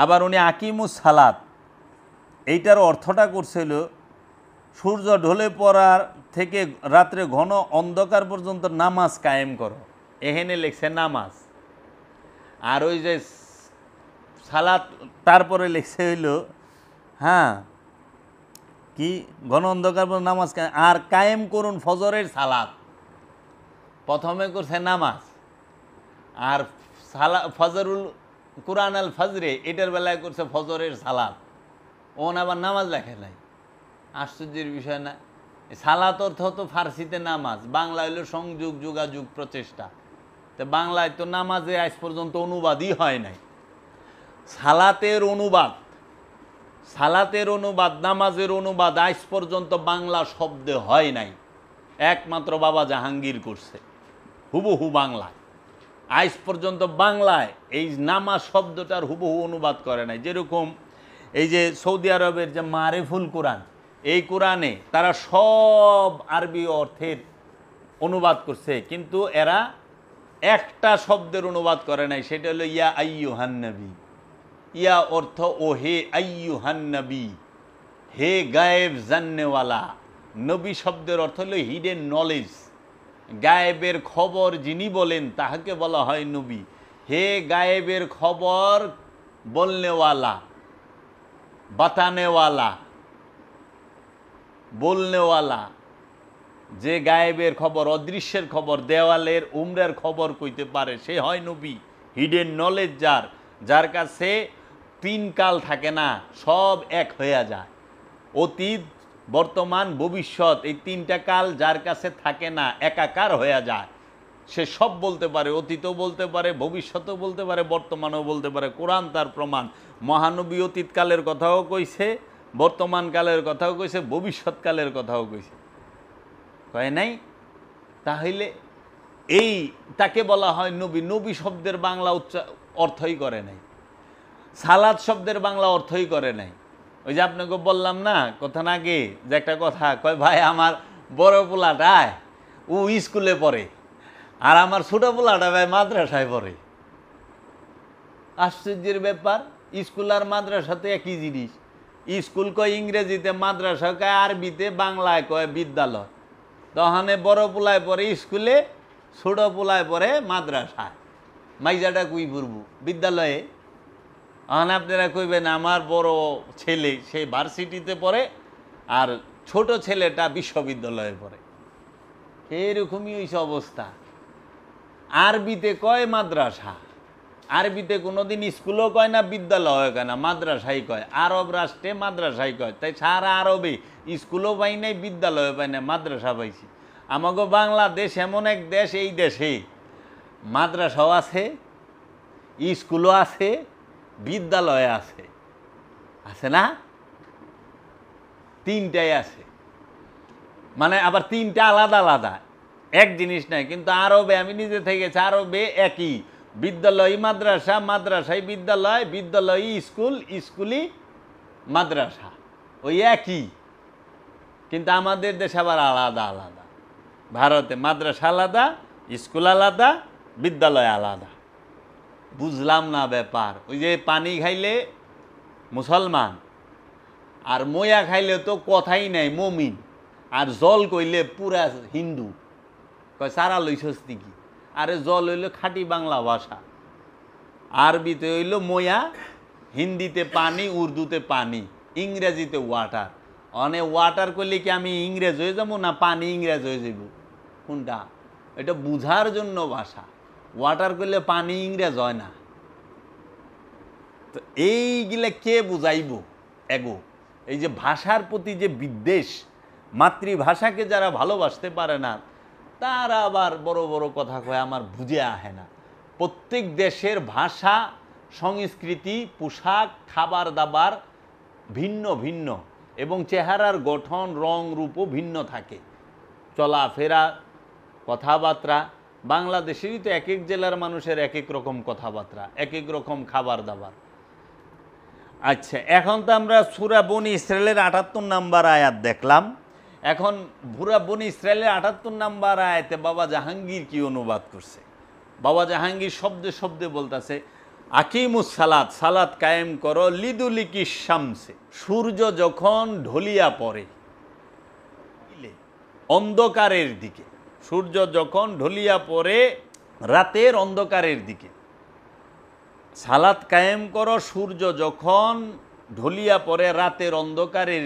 আবার উনি আকিমুস সালাত এইটার অর্থটা করছিল সূর্য ঢলে পড়ার থেকে রাত্রে ঘন অন্ধকার পর্যন্ত নামাজ কায়েম করো, এখানে লিখছে নামাজ। আর ওই যে সালাত তারপরে লিখছে হইল হ্যাঁ কি ঘন অন্ধকার পর্যন্ত নামাজ কায়েম, আর কায়েম করুন ফজরের সালাত। প্রথমে করছে নামাজ, আর ফজরুল কুরআন আল ফজরে এটার বেলায় করছে ফজরের সালাত। ওন আবার নামাজ লেখে নাই, আশ্চর্যের বিষয় না? সালাত অর্থ তো ফার্সিতে নামাজ, বাংলা হইল সংযোগ, যোগাযোগ, প্রচেষ্টা। তো বাংলায় তো নামাজে আজ পর্যন্ত অনুবাদই হয় নাই। সালাতের অনুবাদ, সালাতের অনুবাদ, নামাজের অনুবাদ আজ পর্যন্ত বাংলা শব্দে হয় নাই, একমাত্র বাবা জাহাঙ্গীর করছে হুবহু বাংলায়। আজ পর্যন্ত বাংলায় এই নামাজ শব্দটার হুবহু অনুবাদ করে নাই। যেরকম এই যে সৌদি আরবের যে মারেফুল কোরআন, এই কোরআনে তারা সব আরবি অর্থের অনুবাদ করছে, কিন্তু এরা একটা শব্দের অনুবাদ করে নাই, সেটা হলো ইয়া আইয়ুহান নবী। ইয়া অর্থ ও হে, আইয়ুহান নবী হে গায়েব জান্নেওয়ালা। নবী শব্দের অর্থ হলো হিডেন নলেজ, গায়েবের খবর যিনি বলেন তাহাকে বলা হয় নবী। হে গায়েবের খবর বলনেওয়ালা, বাতানেওয়ালা, বলনেওয়ালা, যে গায়েবের খবর, অদৃশ্যের খবর, দেওয়ালের উমরের খবর কইতে পারে, সে হয় নবী। হিডেন নলেজ যার, যার কাছে তিন কাল থাকে না, সব এক হয়ে যায়। অতীত, বর্তমান, ভবিষ্যৎ, এই তিনটা কাল যার কাছে থাকে না, একাকার হয়ে যায়, সে সব বলতে পারে, অতীতও বলতে পারে, ভবিষ্যতও বলতে পারে, বর্তমানও বলতে পারে। কোরআন তার প্রমাণ। মহানবী অতীতকালের কথাও কইছে, বর্তমানকালের কথাও কইছে, ভবিষ্যৎকালের কথাও কইছে, কয় নাই? তাহলে এই তাকে বলা হয় নবী। নবী শব্দের বাংলা অর্থই করে নাই, সালাত শব্দের বাংলা অর্থই করে নাই। ওই যে আপনাকে বললাম না কথা না আগে, যে একটা কথা কয়, ভাই আমার বড় পোলাটায় ও স্কুলে পড়ে, আর আমার ছোট পোলাটা ভাই মাদ্রাসায় পড়ে। আশ্চর্যের ব্যাপার, স্কুল আর মাদ্রাসাতে একই জিনিস। স্কুল কয় ইংরেজিতে, মাদ্রাসা কয় আরবিতে, বাংলায় কয় বিদ্যালয়। তখনে বড় পোলায় পড়ে স্কুলে, ছোট পোলায় পড়ে মাদ্রাসায়। মাইজাটা কুই পড়ব বিদ্যালয়ে। এখন আপনারা কইবেন আমার বড় ছেলে সে ভার্সিটিতে পড়ে, আর ছোট ছেলেটা বিশ্ববিদ্যালয়ে পড়ে। এরকমই হইছে অবস্থা। আরবিতে কয় মাদ্রাসা, আরবিতে কোনোদিন স্কুলও কয় না, বিদ্যালয় কয় না, মাদ্রাসাই কয়। আরব রাষ্ট্রে মাদ্রাসাই কয়। তাই সারা আরবে স্কুলও পাই নাই, বিদ্যালয়ও পাই না, মাদ্রাসা পাইছি। আমাকে বাংলাদেশ এমন এক দেশ, এই দেশে মাদ্রাসাও আছে, স্কুলও আছে, বিদ্যালয় আছে, আছে না? তিনটাই আছে, মানে আবার তিনটা আলাদা আলাদা, এক জিনিস নাই। কিন্তু আরবে আমি নিজে থেকেছি, আরবে একই, বিদ্যালয় মাদ্রাসা, মাদ্রাসায় বিদ্যালয়, বিদ্যালয় স্কুল, স্কুলই মাদ্রাসা, ওই একই। কিন্তু আমাদের দেশে আবার আলাদা আলাদা। ভারতে মাদ্রাসা আলাদা, স্কুল আলাদা, বিদ্যালয় আলাদা। বুঝলাম না ব্যাপার। ওই যে পানি খাইলে মুসলমান, আর ময়া খাইলে তো কথাই নাই মমিন, আর জল কইলে পুরা হিন্দু। কয় সারা লইছস কি? আরে জল হইল খাঁটি বাংলা ভাষা। আরবিতে হইল ময়া, হিন্দিতে পানি, উর্দুতে পানি, ইংরেজিতে ওয়াটার। অনে ওয়াটার করলে কি আমি ইংরেজ হয়ে যাবো, না পানি ইংরেজ হয়ে যাব? কোনটা? এটা বুঝার জন্য ভাষা। ওয়াটার করলে পানি ইংরেজ হয় না। তো এইগুলা কে বুঝাইব এগো? এই যে ভাষার প্রতি যে বিদ্বেষ, মাতৃভাষাকে যারা ভালোবাসতে পারে না তারা আবার বড় বড় কথা কয়, আমার বুঝে আহে না। প্রত্যেক দেশের ভাষা, সংস্কৃতি, পোশাক, খাবার দাবার ভিন্ন ভিন্ন এবং চেহারার গঠন, রং, রূপও ভিন্ন থাকে। চলাফেরা, কথাবার্তা, বাংলাদেশেরই তো এক এক জেলার মানুষের এক এক রকম কথাবার্তা, এক এক রকম খাবার দাবার। আচ্ছা, এখন তো আমরা সূরা বনী ইসরাইলের ৭৮ নাম্বার আয়াত দেখলাম। এখন সূরা বনী ইসরাইলের ৭৮ নাম্বার আয়াতে বাবা জাহাঙ্গীর কি অনুবাদ করছে? বাবা জাহাঙ্গীর শব্দে শব্দে বলতেছে, আকিমুস সালাত, সালাত কায়েম করো, লিদুলিকি শামসে, সূর্য যখন ঢলিয়া পড়ে অন্ধকারের দিকে, সূর্য যখন ঢলিয়া পড়ে রাতের অন্ধকারের দিকে। সালাত কায়েম করো সূর্য যখন ঢলিয়া পড়ে রাতের অন্ধকারের